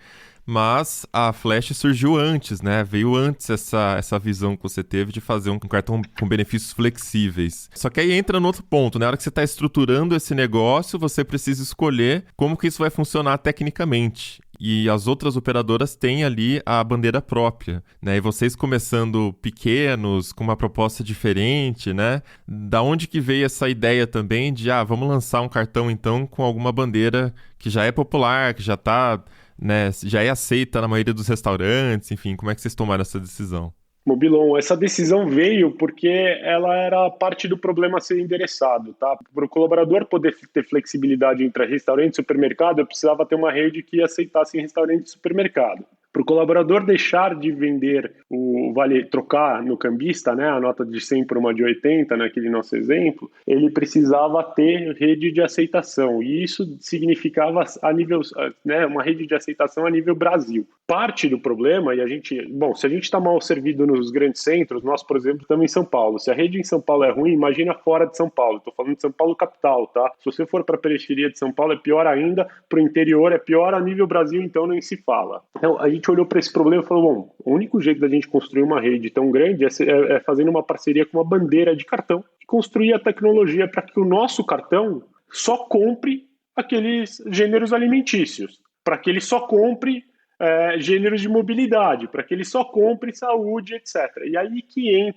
mas a Flash surgiu antes, né? Veio antes essa visão que você teve de fazer um cartão com benefícios flexíveis. Só que aí entra no outro ponto, né? Na hora que você está estruturando esse negócio, você precisa escolher como que isso vai funcionar tecnicamente. E as outras operadoras têm ali a bandeira própria, né? E vocês começando pequenos, com uma proposta diferente, né? Da onde que veio essa ideia também de, vamos lançar um cartão então com alguma bandeira que já é popular, que já tá, né, já é aceita na maioria dos restaurantes, enfim, como é que vocês tomaram essa decisão? Mobilon, essa decisão veio porque ela era parte do problema a ser endereçado, tá? Para o colaborador poder ter flexibilidade entre restaurante e supermercado, eu precisava ter uma rede que aceitasse em restaurante e supermercado. Para o colaborador deixar de vender trocar no cambista, né, a nota de 100 por uma de 80, naquele nosso exemplo, ele precisava ter rede de aceitação. E isso significava a nível, né, uma rede de aceitação a nível Brasil. Parte do problema, se a gente está mal servido nos grandes centros, nós, por exemplo, estamos em São Paulo. Se a rede em São Paulo é ruim, imagina fora de São Paulo. Estou falando de São Paulo capital, tá? Se você for para a periferia de São Paulo, é pior ainda. Para o interior, é pior. A nível Brasil, então, nem se fala. Então, a gente olhou para esse problema e falou, bom, o único jeito da gente construir uma rede tão grande é fazendo uma parceria com uma bandeira de cartão e construir a tecnologia para que o nosso cartão só compre aqueles gêneros alimentícios, para que ele só compre gêneros de mobilidade, para que ele só compre saúde, etc. E aí que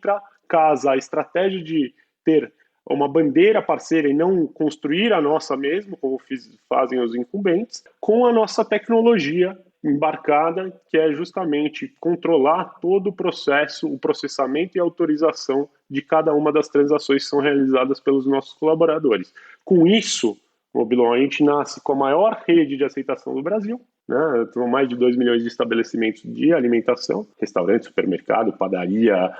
casa a estratégia de ter uma bandeira parceira e não construir a nossa mesmo, como fazem os incumbentes, com a nossa tecnologia embarcada, que é justamente controlar todo o processo, o processamento e a autorização de cada uma das transações que são realizadas pelos nossos colaboradores. Com isso, Mobilon, a gente nasce com a maior rede de aceitação do Brasil, né? São mais de 2 milhões de estabelecimentos de alimentação, restaurante, supermercado, padaria,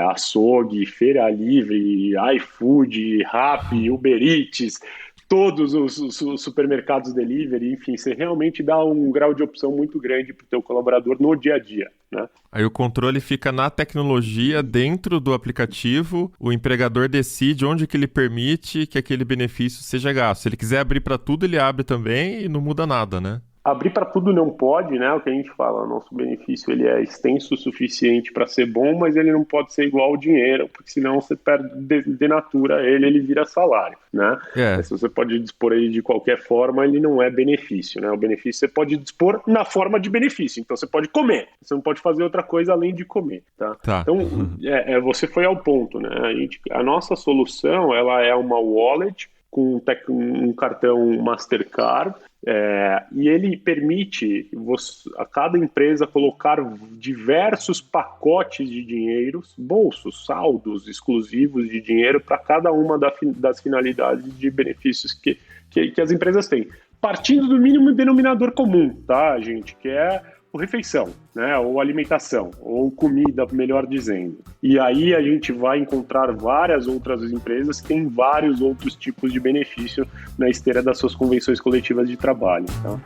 açougue, feira livre, iFood, Rappi, Uber Eats, todos os supermercados delivery, enfim, você realmente dá um grau de opção muito grande para o teu colaborador no dia a dia, né? Aí o controle fica na tecnologia, dentro do aplicativo, o empregador decide onde que ele permite que aquele benefício seja gasto. Se ele quiser abrir para tudo, ele abre também e não muda nada, né? Abrir para tudo não pode, né? O que a gente fala, nosso benefício ele é extenso o suficiente para ser bom, mas ele não pode ser igual ao dinheiro, porque senão você denatura ele vira salário, né? Se você pode dispor ele de qualquer forma, ele não é benefício, né? O benefício você pode dispor na forma de benefício, então você pode comer, você não pode fazer outra coisa além de comer, tá? Então, você foi ao ponto, né? A nossa solução, ela é uma wallet com um cartão Mastercard, e ele permite a cada empresa colocar diversos pacotes de dinheiro, bolsos, saldos exclusivos de dinheiro para cada uma das finalidades de benefícios que as empresas têm. Partindo do mínimo denominador comum, tá, gente? Que é ou refeição, né, ou alimentação, ou comida, melhor dizendo. E aí a gente vai encontrar várias outras empresas que têm vários outros tipos de benefício na esteira das suas convenções coletivas de trabalho. Tá?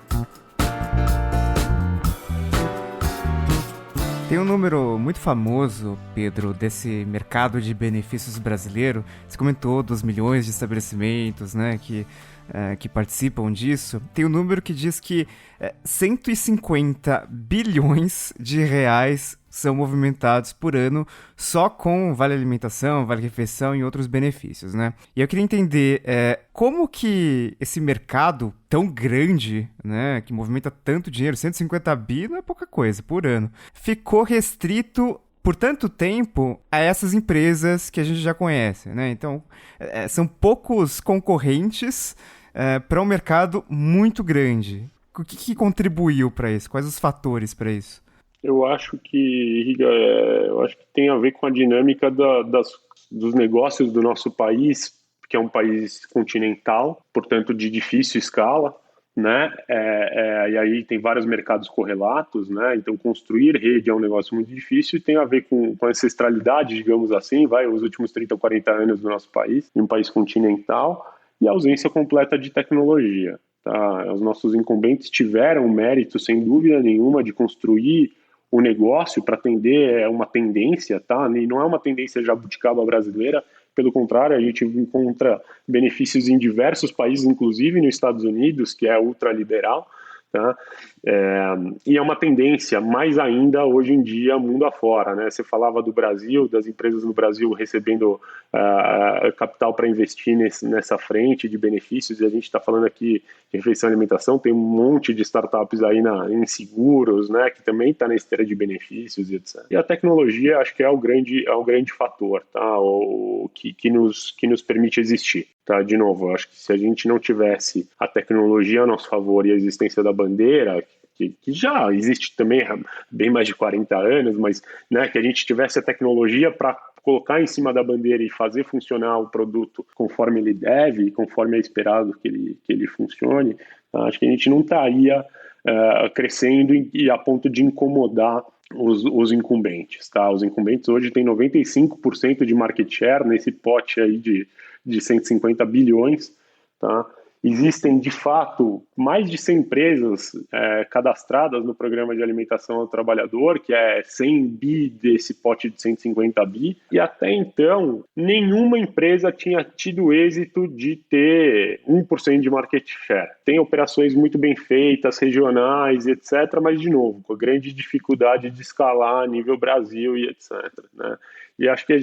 Tem um número muito famoso, Pedro, desse mercado de benefícios brasileiro. Você comentou dos milhões de estabelecimentos, né, que participam disso. Tem um número que diz que 150 bilhões de reais são movimentados por ano só com vale alimentação, vale refeição e outros benefícios, né? E eu queria entender como que esse mercado tão grande, né, que movimenta tanto dinheiro, 150 bi não é pouca coisa por ano, ficou restrito por tanto tempo a essas empresas que a gente já conhece, né? Então, são poucos concorrentes para um mercado muito grande. O que contribuiu para isso? Quais os fatores para isso? Eu acho que, Riga, tem a ver com a dinâmica dos negócios do nosso país, que é um país continental, portanto de difícil escala, né? E aí tem vários mercados correlatos, né? Então construir rede é um negócio muito difícil e tem a ver com a ancestralidade, digamos assim, os últimos 30 ou 40 anos do nosso país, em um país continental, e a ausência completa de tecnologia. Tá? Os nossos incumbentes tiveram o mérito, sem dúvida nenhuma, de construir o negócio para atender uma tendência, tá? E não é uma tendência jabuticaba brasileira, pelo contrário, a gente encontra benefícios em diversos países, inclusive nos Estados Unidos, que é ultraliberal, tá? E é uma tendência, mais ainda hoje em dia, mundo afora, né? Você falava do Brasil, das empresas no Brasil recebendo capital para investir nessa frente de benefícios, e a gente está falando aqui de refeição e alimentação, tem um monte de startups aí em seguros, né? Que também está na esteira de benefícios e etc. E a tecnologia, acho que é o grande fator, tá? Que nos permite existir. Tá, de novo, eu acho que se a gente não tivesse a tecnologia a nosso favor e a existência da bandeira, que já existe também há bem mais de 40 anos, mas, né, que a gente tivesse a tecnologia para colocar em cima da bandeira e fazer funcionar o produto conforme ele deve, conforme é esperado que ele funcione, acho que a gente não estaria crescendo e a ponto de incomodar os incumbentes, tá? Os incumbentes hoje têm 95% de market share nesse pote aí de 150 bilhões, tá? Existem, de fato, mais de 100 empresas cadastradas no Programa de Alimentação ao Trabalhador, que é 100 bi desse pote de 150 bi, e até então, nenhuma empresa tinha tido êxito de ter 1% de market share. Tem operações muito bem feitas, regionais, etc., mas, de novo, com a grande dificuldade de escalar a nível Brasil e etc., né? E acho que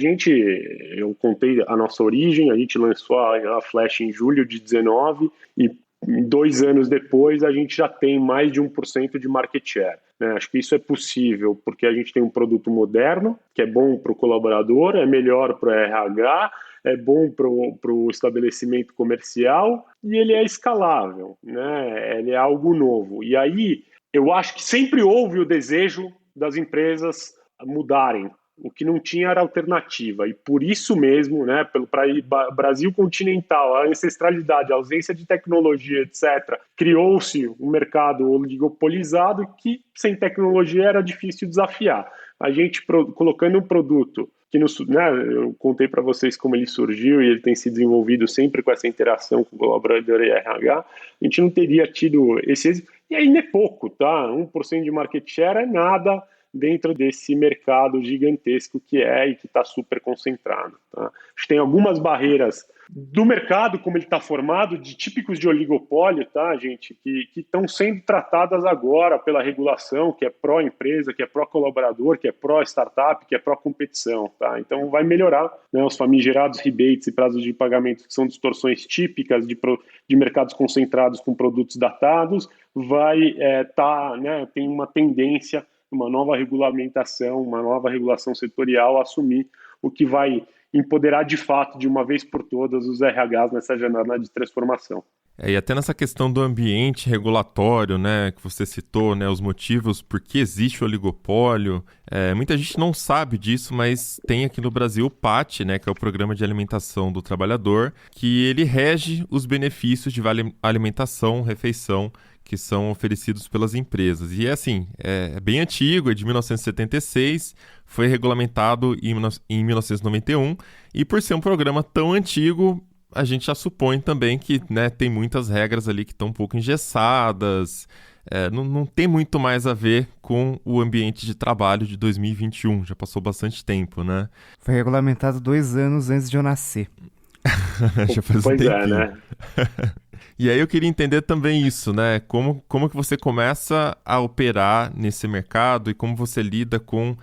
eu contei a nossa origem, a gente lançou a Flash em julho de 19 e 2 anos depois a gente já tem mais de 1% de market share, né? Acho que isso é possível porque a gente tem um produto moderno, que é bom para o colaborador, é melhor para o RH, é bom para o estabelecimento comercial e ele é escalável, né? Ele é algo novo. E aí eu acho que sempre houve o desejo das empresas mudarem. O que não tinha era alternativa, e por isso mesmo, né, para Brasil continental, a ancestralidade, a ausência de tecnologia, etc., criou-se um mercado oligopolizado que, sem tecnologia, era difícil desafiar. A gente colocando um produto que eu contei para vocês como ele surgiu e ele tem se desenvolvido sempre com essa interação com o colaborador e RH, a gente não teria tido esse êxito, e ainda é pouco, tá? 1% de market share é nada dentro desse mercado gigantesco que e que está super concentrado, tá? A gente tem algumas barreiras do mercado, como ele está formado, de típicos de oligopólio, tá, gente, que estão sendo tratadas agora pela regulação, que é pró-empresa, que é pró-colaborador, que é pró-startup, que é pró-competição, tá? Então vai melhorar, né, os famigerados rebates e prazos de pagamento, que são distorções típicas de mercados concentrados com produtos datados, tem uma tendência, uma nova regulamentação, uma nova regulação setorial a assumir, o que vai empoderar de fato, de uma vez por todas, os RHs nessa jornada de transformação. E até nessa questão do ambiente regulatório, né, que você citou, né, os motivos por que existe o oligopólio, muita gente não sabe disso, mas tem aqui no Brasil o PAT, né, que é o Programa de Alimentação do Trabalhador, que ele rege os benefícios de vale alimentação, refeição, que são oferecidos pelas empresas. E é bem antigo, é de 1976, foi regulamentado em 1991, e por ser um programa tão antigo, a gente já supõe também que, né, tem muitas regras ali que estão um pouco engessadas, não tem muito mais a ver com o ambiente de trabalho de 2021, já passou bastante tempo, né? Foi regulamentado 2 anos antes de eu nascer. Já faz um tempinho. Né? E aí eu queria entender também isso, né? Como que você começa a operar nesse mercado e como você lida com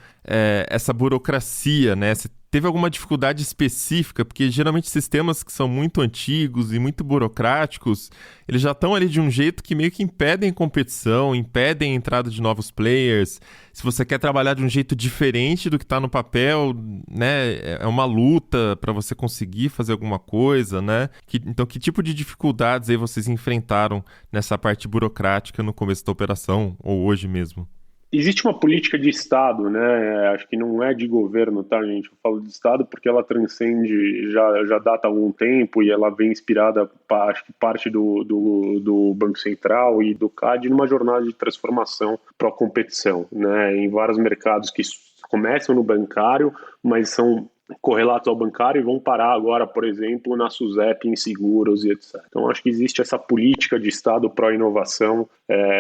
essa burocracia, né? Você teve alguma dificuldade específica? Porque geralmente sistemas que são muito antigos e muito burocráticos, eles já estão ali de um jeito que meio que impedem competição, impedem a entrada de novos players. Se você quer trabalhar de um jeito diferente do que está no papel, né, é uma luta para você conseguir fazer alguma coisa, né? Então, que tipo de dificuldades aí vocês enfrentaram nessa parte burocrática no começo da operação ou hoje mesmo? Existe uma política de Estado, né? Acho que não é de governo, tá, gente? Eu falo de Estado porque ela transcende, já data há algum tempo e ela vem inspirada, acho que parte do Banco Central e do CAD numa jornada de transformação pró-competição, né? Em vários mercados que começam no bancário, mas são correlatos ao bancário e vão parar agora, por exemplo, na SUSEP, em seguros e etc. Então, acho que existe essa política de Estado pró-inovação,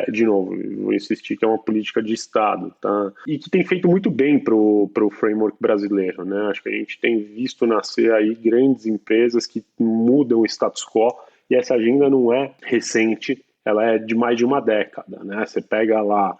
de novo, vou insistir que é uma política de Estado, tá? E que tem feito muito bem para o framework brasileiro, né? Acho que a gente tem visto nascer aí grandes empresas que mudam o status quo, e essa agenda não é recente, ela é de mais de uma década, né? Você pega lá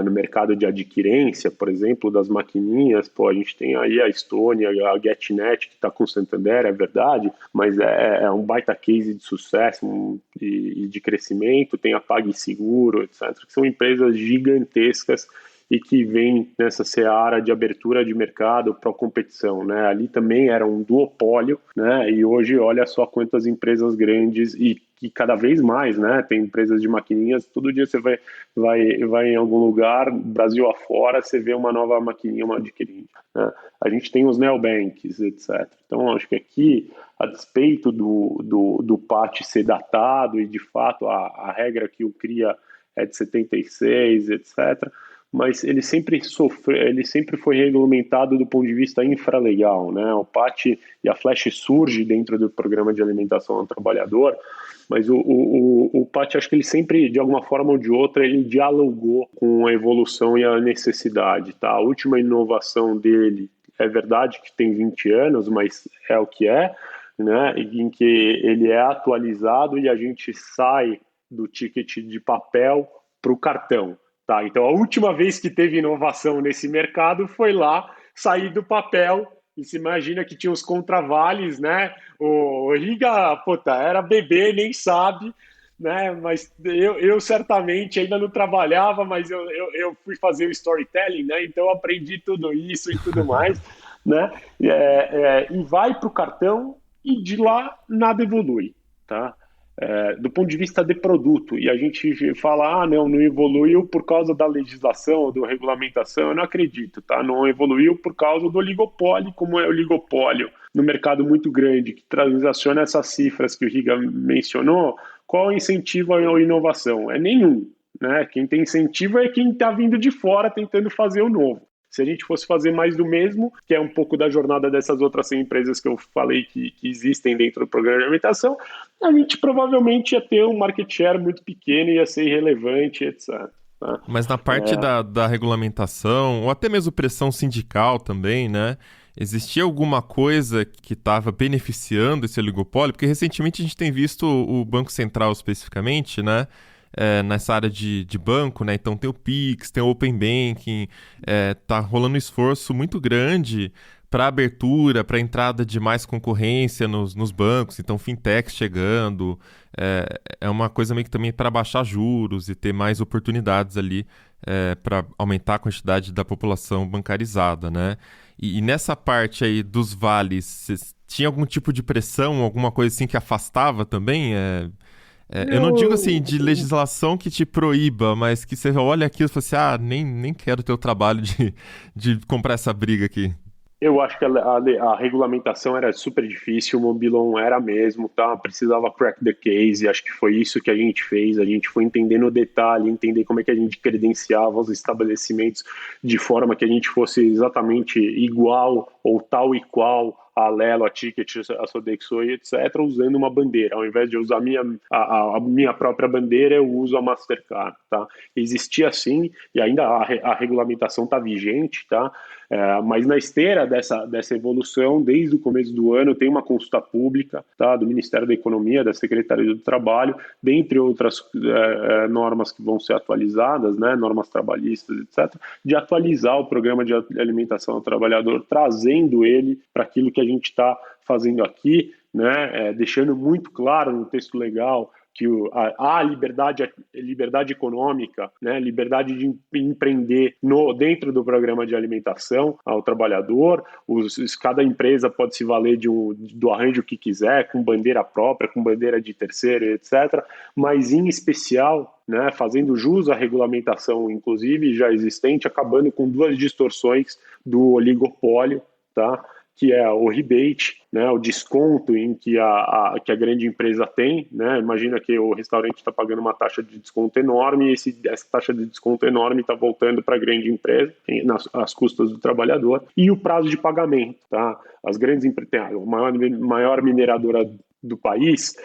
no mercado de adquirência, por exemplo, das maquininhas, a gente tem aí a Estônia, a GetNet, que está com o Santander, é verdade, mas é um baita case de sucesso e de crescimento, tem a PagSeguro, etc., que são empresas gigantescas e que vêm nessa seara de abertura de mercado para a competição, né? Ali também era um duopólio, né? E hoje olha só quantas empresas grandes e cada vez mais, né? Tem empresas de maquininhas, todo dia você vai em algum lugar, Brasil afora, você vê uma nova maquininha, uma adquirente, né? A gente tem os neobanks, etc. Então, acho que aqui, a despeito do PAT ser datado e, de fato, a regra que o cria é de 76, etc., mas ele sempre foi regulamentado do ponto de vista infralegal, né? O PAT e a Flash surge dentro do Programa de Alimentação ao Trabalhador, mas o PAT, acho que ele sempre, de alguma forma ou de outra, ele dialogou com a evolução e a necessidade, tá? A última inovação dele, é verdade que tem 20 anos, mas é o que é, né? Em que ele é atualizado e a gente sai do ticket de papel para o cartão. Tá, então a última vez que teve inovação nesse mercado foi lá sair do papel, e se imagina que tinha os contravales, né? O Riga, puta, era bebê, nem sabe, né? Mas eu certamente ainda não trabalhava, mas eu fui fazer o storytelling, né? Então eu aprendi tudo isso e tudo mais, né? E vai para o cartão e de lá nada evolui, tá? Do ponto de vista de produto, e a gente fala, não evoluiu por causa da legislação ou da regulamentação, eu não acredito, tá? Não evoluiu por causa do oligopólio, como é o oligopólio no mercado muito grande, que transaciona essas cifras que o Riga mencionou. Qual o incentivo à inovação? É nenhum, né? Quem tem incentivo é quem está vindo de fora tentando fazer o novo. Se a gente fosse fazer mais do mesmo, que é um pouco da jornada dessas outras 100 empresas que eu falei que existem dentro do programa de alimentação, a gente provavelmente ia ter um market share muito pequeno, ia ser irrelevante, etc. Tá? Mas na parte da regulamentação, ou até mesmo pressão sindical também, né? Existia alguma coisa que estava beneficiando esse oligopólio? Porque recentemente a gente tem visto o Banco Central especificamente, né? Nessa área de banco, né? Então tem o Pix, tem o Open Banking, tá rolando um esforço muito grande para abertura, para entrada de mais concorrência nos bancos, então fintechs chegando, é uma coisa meio que também para baixar juros e ter mais oportunidades ali para aumentar a quantidade da população bancarizada, né? E nessa parte aí dos vales, tinha algum tipo de pressão, alguma coisa assim que afastava também? Eu não digo assim de legislação que te proíba, mas que você olha aquilo e fala assim, nem quero ter o trabalho de comprar essa briga aqui. Eu acho que a regulamentação era super difícil, o Mobilon era mesmo, tá? Precisava crack the case, e acho que foi isso que a gente fez. A gente foi entendendo o detalhe, entender como é que a gente credenciava os estabelecimentos de forma que a gente fosse exatamente igual ou tal e qual a Alelo, a Ticket, a Sodexo, etc., usando uma bandeira. Ao invés de usar a minha própria bandeira, eu uso a Mastercard, tá? Existia sim, e ainda a regulamentação está vigente, tá? Mas na esteira dessa evolução, desde o começo do ano, tem uma consulta pública, tá? Do Ministério da Economia, da Secretaria do Trabalho, dentre outras normas que vão ser atualizadas, né? Normas trabalhistas, etc., de atualizar o programa de alimentação ao trabalhador, trazendo ele para aquilo que a gente está fazendo aqui, né? Deixando muito claro no texto legal que a liberdade econômica, né, liberdade de empreender dentro do programa de alimentação ao trabalhador, cada empresa pode se valer do arranjo que quiser, com bandeira própria, com bandeira de terceiro, etc., mas em especial, né, fazendo jus à regulamentação, inclusive já existente, acabando com duas distorções do oligopólio, tá? Que é o rebate, né, o desconto em que a grande empresa tem, né? Imagina que o restaurante está pagando uma taxa de desconto enorme e essa taxa de desconto enorme está voltando para a grande empresa, às custas do trabalhador, e o prazo de pagamento, tá? As grandes empresas, a maior mineradora do país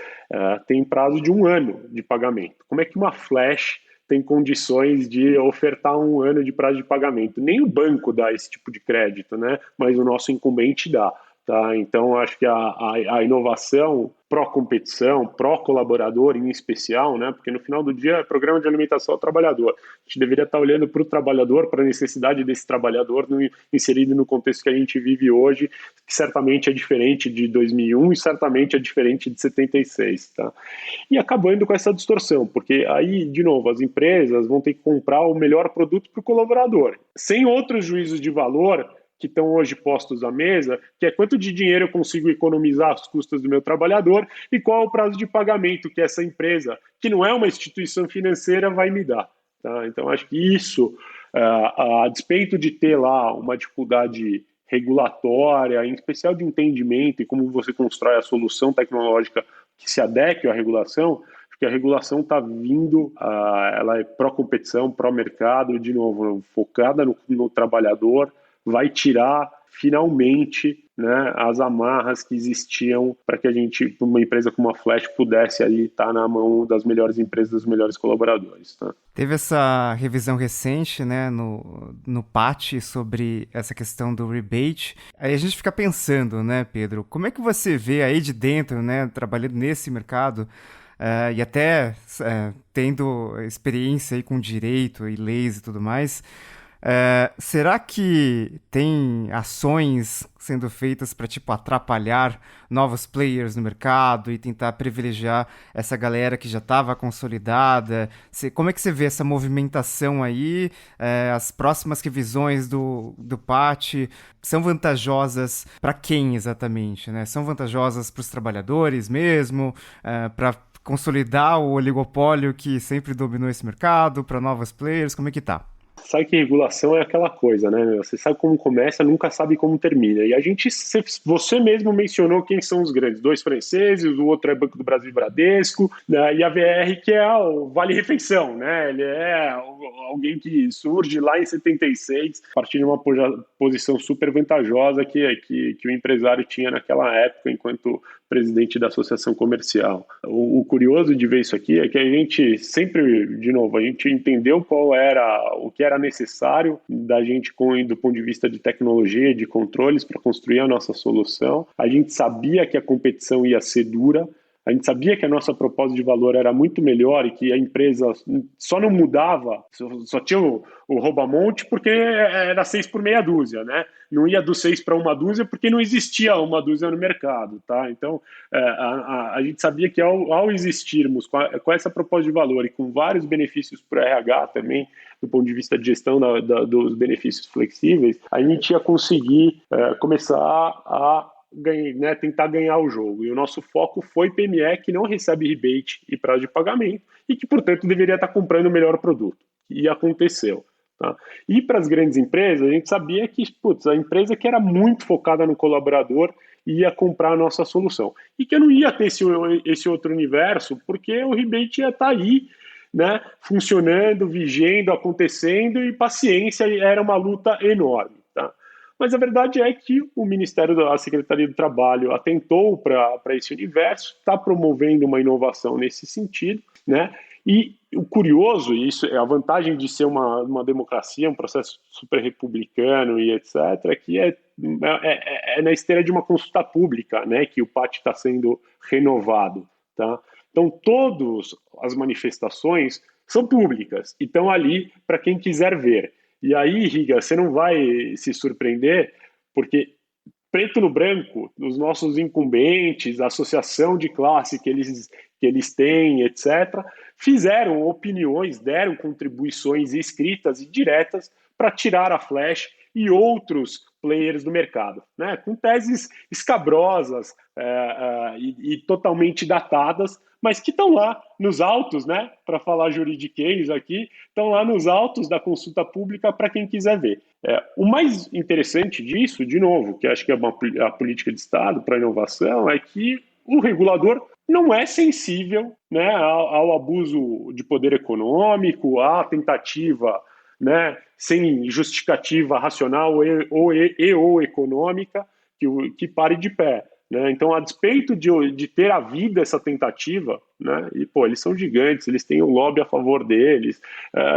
tem prazo de 1 ano de pagamento. Como é que uma Flash tem condições de ofertar 1 ano de prazo de pagamento? Nem o banco dá esse tipo de crédito, né? Mas o nosso incumbente dá. Tá? Então, acho que a inovação pró-competição, pró-colaborador em especial, né? Porque no final do dia é programa de alimentação ao trabalhador. A gente deveria estar olhando para o trabalhador, para a necessidade desse trabalhador inserido no contexto que a gente vive hoje, que certamente é diferente de 2001 e certamente é diferente de 76. Tá? E acabando com essa distorção, porque aí, de novo, as empresas vão ter que comprar o melhor produto para o colaborador. Sem outros juízos de valor que estão hoje postos à mesa, que é quanto de dinheiro eu consigo economizar as custas do meu trabalhador e qual é o prazo de pagamento que essa empresa, que não é uma instituição financeira, vai me dar. Tá? Então, acho que isso, a despeito de ter lá uma dificuldade regulatória, em especial de entendimento e como você constrói a solução tecnológica que se adeque à regulação, porque a regulação está vindo, ela é pró-competição, pró-mercado, de novo, focada no trabalhador, vai tirar finalmente, né, as amarras que existiam para que uma empresa como a Flash pudesse ali estar na mão das melhores empresas, dos melhores colaboradores. Tá? Teve essa revisão recente, né, no PAT sobre essa questão do rebate. Aí a gente fica pensando, né, Pedro, como é que você vê aí de dentro, né, trabalhando nesse mercado, e até tendo experiência aí com direito e leis e tudo mais, será que tem ações sendo feitas para, tipo, atrapalhar novos players no mercado e tentar privilegiar essa galera que já estava consolidada? Como é que você vê essa movimentação aí? As próximas revisões do PAT são vantajosas para quem exatamente, né? São vantajosas para os trabalhadores mesmo, para consolidar o oligopólio que sempre dominou esse mercado, para novos players? Como é que tá? Sabe que regulação é aquela coisa, né? Você sabe como começa, nunca sabe como termina. E você mesmo mencionou quem são os grandes. 2 franceses, o outro é Banco do Brasil e Bradesco, né? E a VR, que é o Vale Refeição, né? Ele é alguém que surge lá em 76, a partir de uma posição super vantajosa que o empresário tinha naquela época, enquanto presidente da associação comercial. O curioso de ver isso aqui é que a gente sempre, de novo, a gente entendeu o que era necessário da gente do ponto de vista de tecnologia e de controles para construir a nossa solução. A gente sabia que a competição ia ser dura, a gente sabia que a nossa proposta de valor era muito melhor e que a empresa só não mudava, só tinha o rouba-monte porque era 6 por meia dúzia, né? Não ia do 6 para uma dúzia porque não existia uma dúzia no mercado, tá? Então, a gente sabia que ao existirmos com essa proposta de valor e com vários benefícios para o RH também, do ponto de vista de gestão dos benefícios flexíveis, a gente ia conseguir começar a tentar ganhar o jogo. E o nosso foco foi PME, que não recebe rebate e prazo de pagamento e que, portanto, deveria estar comprando o melhor produto. E aconteceu. Tá? E para as grandes empresas, a gente sabia que a empresa que era muito focada no colaborador ia comprar a nossa solução. E que eu não ia ter esse outro universo, porque o rebate ia estar aí, né, funcionando, vigendo, acontecendo, e paciência, era uma luta enorme. Tá? Mas a verdade é que o Ministério da Secretaria do Trabalho atentou para esse universo, está promovendo uma inovação nesse sentido, né? E o curioso, e isso é a vantagem de ser uma democracia, um processo super republicano e etc., é que é na esteira de uma consulta pública, né, que o PAT está sendo renovado, tá? Então, todas as manifestações são públicas e estão ali para quem quiser ver. E aí, Riga, você não vai se surpreender, porque preto no branco, os nossos incumbentes, a associação de classe que eles têm, etc., fizeram opiniões, deram contribuições escritas e diretas para tirar a Flash e outros players do mercado, né? Com teses escabrosas e totalmente datadas, mas que estão lá nos autos, né? Para falar juridiquês aqui, estão lá nos autos da consulta pública para quem quiser ver. O mais interessante disso, de novo, que acho que é a política de Estado para a inovação, é que o regulador não é sensível, né, ao abuso de poder econômico, à tentativa, né, sem justificativa racional ou econômica que pare de pé. Né? Então, a despeito de ter havido essa tentativa, né? E eles são gigantes, eles têm o lobby a favor deles,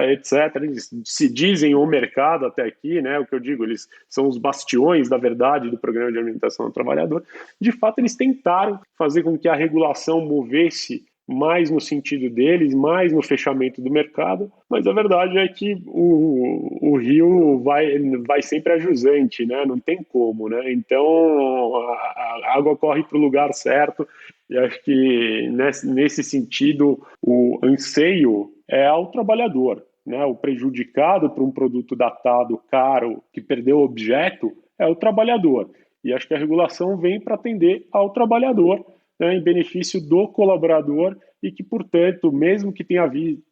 etc. Eles se dizem o mercado até aqui, né? O que eu digo, eles são os bastiões da verdade do programa de alimentação do trabalhador. De fato, eles tentaram fazer com que a regulação movesse mais no sentido deles, mais no fechamento do mercado, mas a verdade é que o rio vai sempre a jusante, né? Não tem como, né? Então a água corre para o lugar certo, e acho que nesse sentido o anseio é ao trabalhador, né? O prejudicado por um produto datado, caro, que perdeu o objeto, é o trabalhador, e acho que a regulação vem para atender ao trabalhador, né, em benefício do colaborador, e que, portanto, mesmo que tenha havido,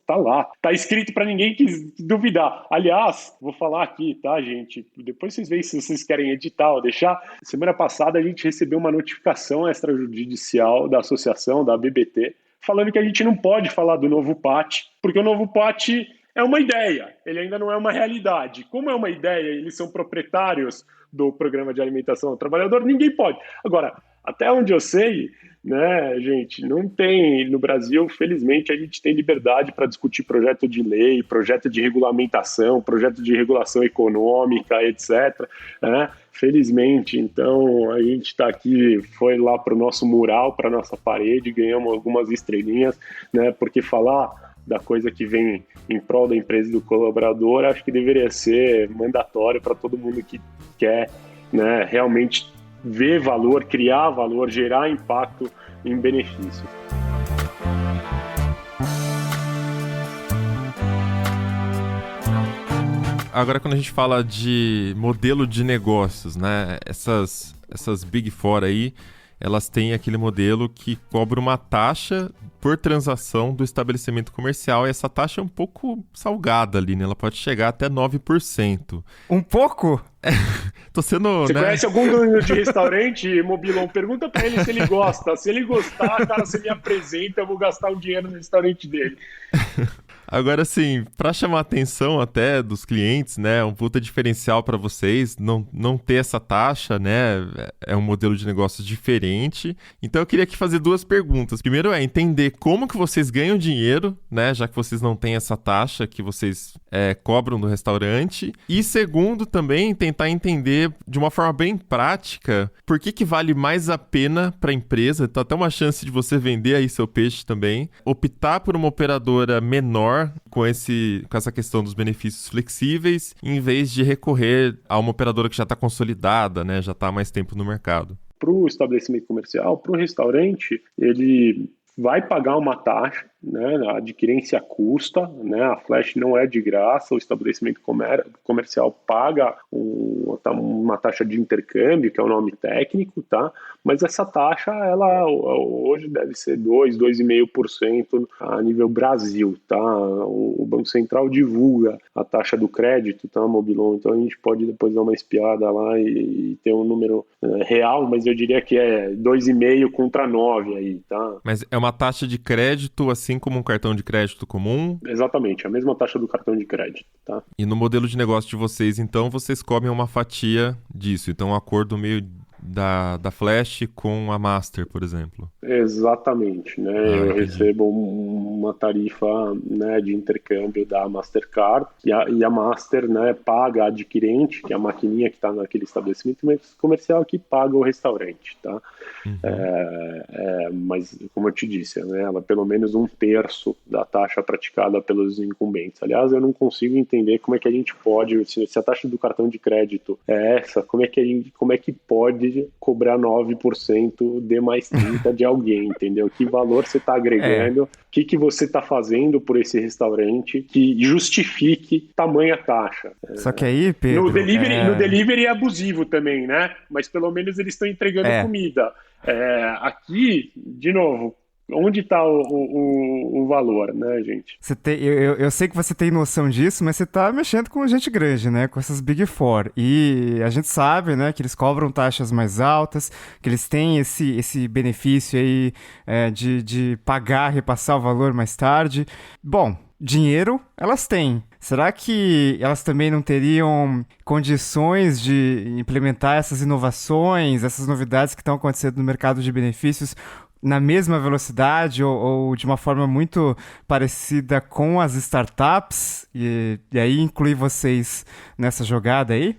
tá lá, tá escrito para ninguém duvidar. Aliás, vou falar aqui, tá, gente? Depois vocês veem se vocês querem editar ou deixar. Semana passada a gente recebeu uma notificação extrajudicial da associação, da BBT, falando que a gente não pode falar do novo PAT, porque o novo PAT é uma ideia, ele ainda não é uma realidade. Como é uma ideia, eles são proprietários do Programa de Alimentação ao Trabalhador, ninguém pode. Agora, até onde eu sei, né, gente, não tem no Brasil, felizmente, a gente tem liberdade para discutir projeto de lei, projeto de regulamentação, projeto de regulação econômica, etc., né? Felizmente, então a gente está aqui, foi lá para o nosso mural, para a nossa parede, ganhamos algumas estrelinhas, né? Porque falar da coisa que vem em prol da empresa e do colaborador, acho que deveria ser mandatório para todo mundo que quer, né, realmente ver valor, criar valor, gerar impacto em benefício. Agora, quando a gente fala de modelo de negócios, né? Essas Big Four aí, elas têm aquele modelo que cobra uma taxa por transação do estabelecimento comercial, e essa taxa é um pouco salgada ali, né? Ela pode chegar até 9%. Um pouco? Tô sendo, Você né? conhece algum dono de restaurante, Mobilon? Pergunta pra ele se ele gosta. Se ele gostar, cara, você me apresenta, eu vou gastar o dinheiro no restaurante dele. Agora, assim, para chamar a atenção até dos clientes, né, um puta diferencial para vocês, não ter essa taxa, né, é um modelo de negócio diferente. Então eu queria aqui fazer duas perguntas. Primeiro é entender como que vocês ganham dinheiro, né, já que vocês não têm essa taxa que vocês cobram do restaurante. E segundo também, tentar entender de uma forma bem prática, por que vale mais a pena para a empresa, então até uma chance de você vender aí seu peixe também, optar por uma operadora menor com essa questão dos benefícios flexíveis, em vez de recorrer a uma operadora que já está consolidada, né, já está há mais tempo no mercado. Para o estabelecimento comercial, para o restaurante, ele vai pagar uma taxa, né, a adquirência custa, né, a flash não é de graça, o estabelecimento comercial paga uma taxa de intercâmbio, que é o nome técnico, tá? Mas essa taxa, ela hoje deve ser 2,5% a nível Brasil, tá? O Banco Central divulga a taxa do crédito, tá, Mobilon? Então a gente pode depois dar uma espiada lá e ter um número real, mas eu diria que é 2,5 contra 9 aí, tá? Mas é uma taxa de crédito, assim como um cartão de crédito comum? Exatamente, a mesma taxa do cartão de crédito, tá? E no modelo de negócio de vocês, então, vocês comem uma fatia disso. Então, um acordo meio da Flash com a Master, por exemplo. Exatamente, né? Eu recebo uma tarifa, né, de intercâmbio da Mastercard e a Master, né, paga a adquirente, que é a maquininha que está naquele estabelecimento comercial, que paga o restaurante, tá? Mas, como eu te disse, né, ela é pelo menos 1/3 da taxa praticada pelos incumbentes. Aliás, eu não consigo entender como é que a gente pode, se a taxa do cartão de crédito é essa, como é que pode cobrar 9% de mais 30 de alguém, entendeu? Que valor você está agregando, o que você está fazendo por esse restaurante que justifique tamanha taxa. Só que aí, Pedro... No delivery é abusivo também, né? Mas pelo menos eles estão entregando comida. Aqui, de novo, onde está o valor, né, gente? Eu sei que você tem noção disso, mas você tá mexendo com gente grande, né? Com essas Big Four. E a gente sabe, né, que eles cobram taxas mais altas, que eles têm esse benefício aí de pagar, repassar o valor mais tarde. Bom, dinheiro elas têm. Será que elas também não teriam condições de implementar essas inovações, essas novidades que estão acontecendo no mercado de benefícios na mesma velocidade ou de uma forma muito parecida com as startups? E aí incluir vocês nessa jogada aí?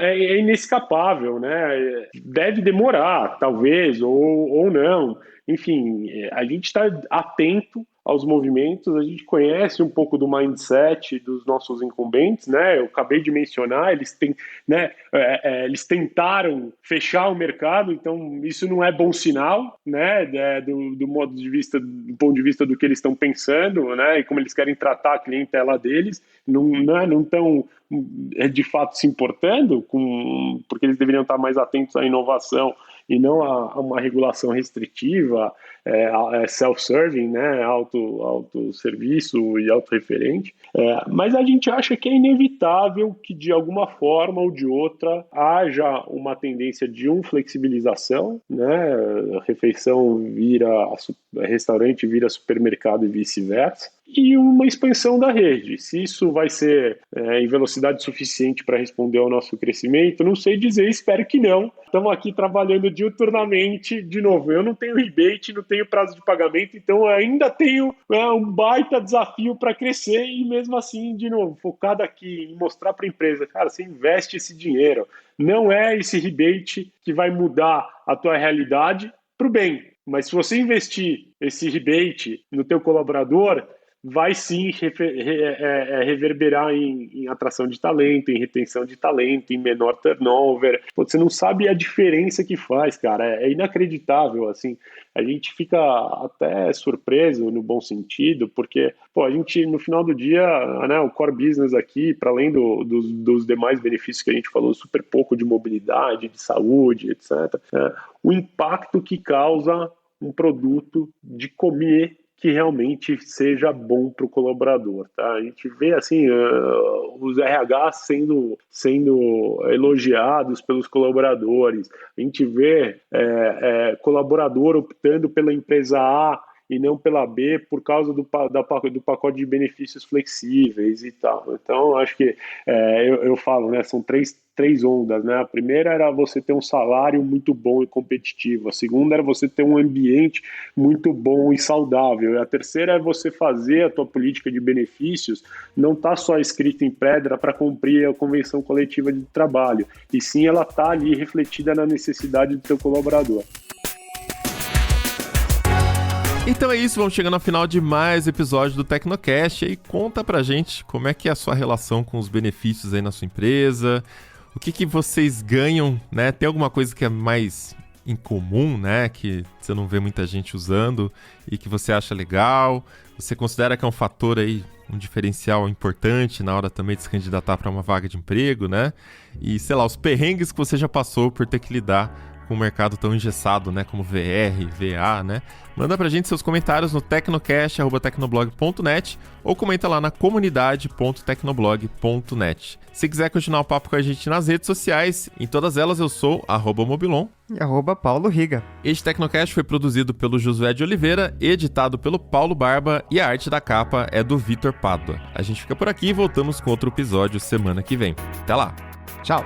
É inescapável, né? Deve demorar, talvez, ou não. Enfim, a gente está atento aos movimentos, a gente conhece um pouco do mindset dos nossos incumbentes, né? Eu acabei de mencionar, eles tentaram fechar o mercado, então isso não é bom sinal, né? Do ponto de vista do que eles estão pensando, né? E como eles querem tratar a clientela deles, não estão de fato se importando porque eles deveriam estar mais atentos à inovação e não a uma regulação restritiva, self-serving, né, autosserviço e autorreferente. Mas a gente acha que é inevitável que de alguma forma ou de outra haja uma tendência de flexibilização, né, refeição restaurante vira supermercado e vice-versa, e uma expansão da rede. Se isso vai ser em velocidade suficiente para responder ao nosso crescimento, não sei dizer, espero que não. Estamos aqui trabalhando diuturnamente, de novo, eu não tenho rebate, não tenho prazo de pagamento, então eu ainda tenho um baita desafio para crescer e mesmo assim, de novo, focado aqui em mostrar para a empresa, cara, você investe esse dinheiro, não é esse rebate que vai mudar a tua realidade para o bem, mas se você investir esse rebate no teu colaborador, vai sim reverberar em atração de talento, em retenção de talento, em menor turnover. Pô, você não sabe a diferença que faz, cara. É inacreditável, assim. A gente fica até surpreso, no bom sentido, porque a gente, no final do dia, né, o core business aqui, para além dos demais benefícios que a gente falou, super pouco de mobilidade, de saúde, etc., o impacto que causa um produto de comer que realmente seja bom para o colaborador, tá? A gente vê assim os RH sendo elogiados pelos colaboradores, a gente vê colaborador optando pela empresa A e não pela B por causa do pacote de benefícios flexíveis e tal. Então, acho que eu falo, né, são três ondas, né? A primeira era você ter um salário muito bom e competitivo, a segunda era você ter um ambiente muito bom e saudável, e a terceira é você fazer a tua política de benefícios não tá só escrita em pedra para cumprir a convenção coletiva de trabalho, e sim ela tá ali refletida na necessidade do teu colaborador. Então é isso, vamos chegando ao final de mais episódio do Tecnocast. E aí conta pra gente como é que é a sua relação com os benefícios aí na sua empresa, o que vocês ganham, né? Tem alguma coisa que é mais incomum, né? Que você não vê muita gente usando e que você acha legal? Você considera que é um fator aí, um diferencial importante na hora também de se candidatar para uma vaga de emprego, né? E, sei lá, os perrengues que você já passou por ter que lidar com um mercado tão engessado, né, como VR, VA, né? Manda pra gente seus comentários no tecnocast@tecnoblog.net ou comenta lá na comunidade.tecnoblog.net. Se quiser continuar o papo com a gente nas redes sociais, em todas elas eu sou @mobilon e @Paulo Riga. Este Tecnocast foi produzido pelo Josué de Oliveira, editado pelo Paulo Barba e a arte da capa é do Vitor Pádua. A gente fica por aqui e voltamos com outro episódio semana que vem. Até lá! Tchau!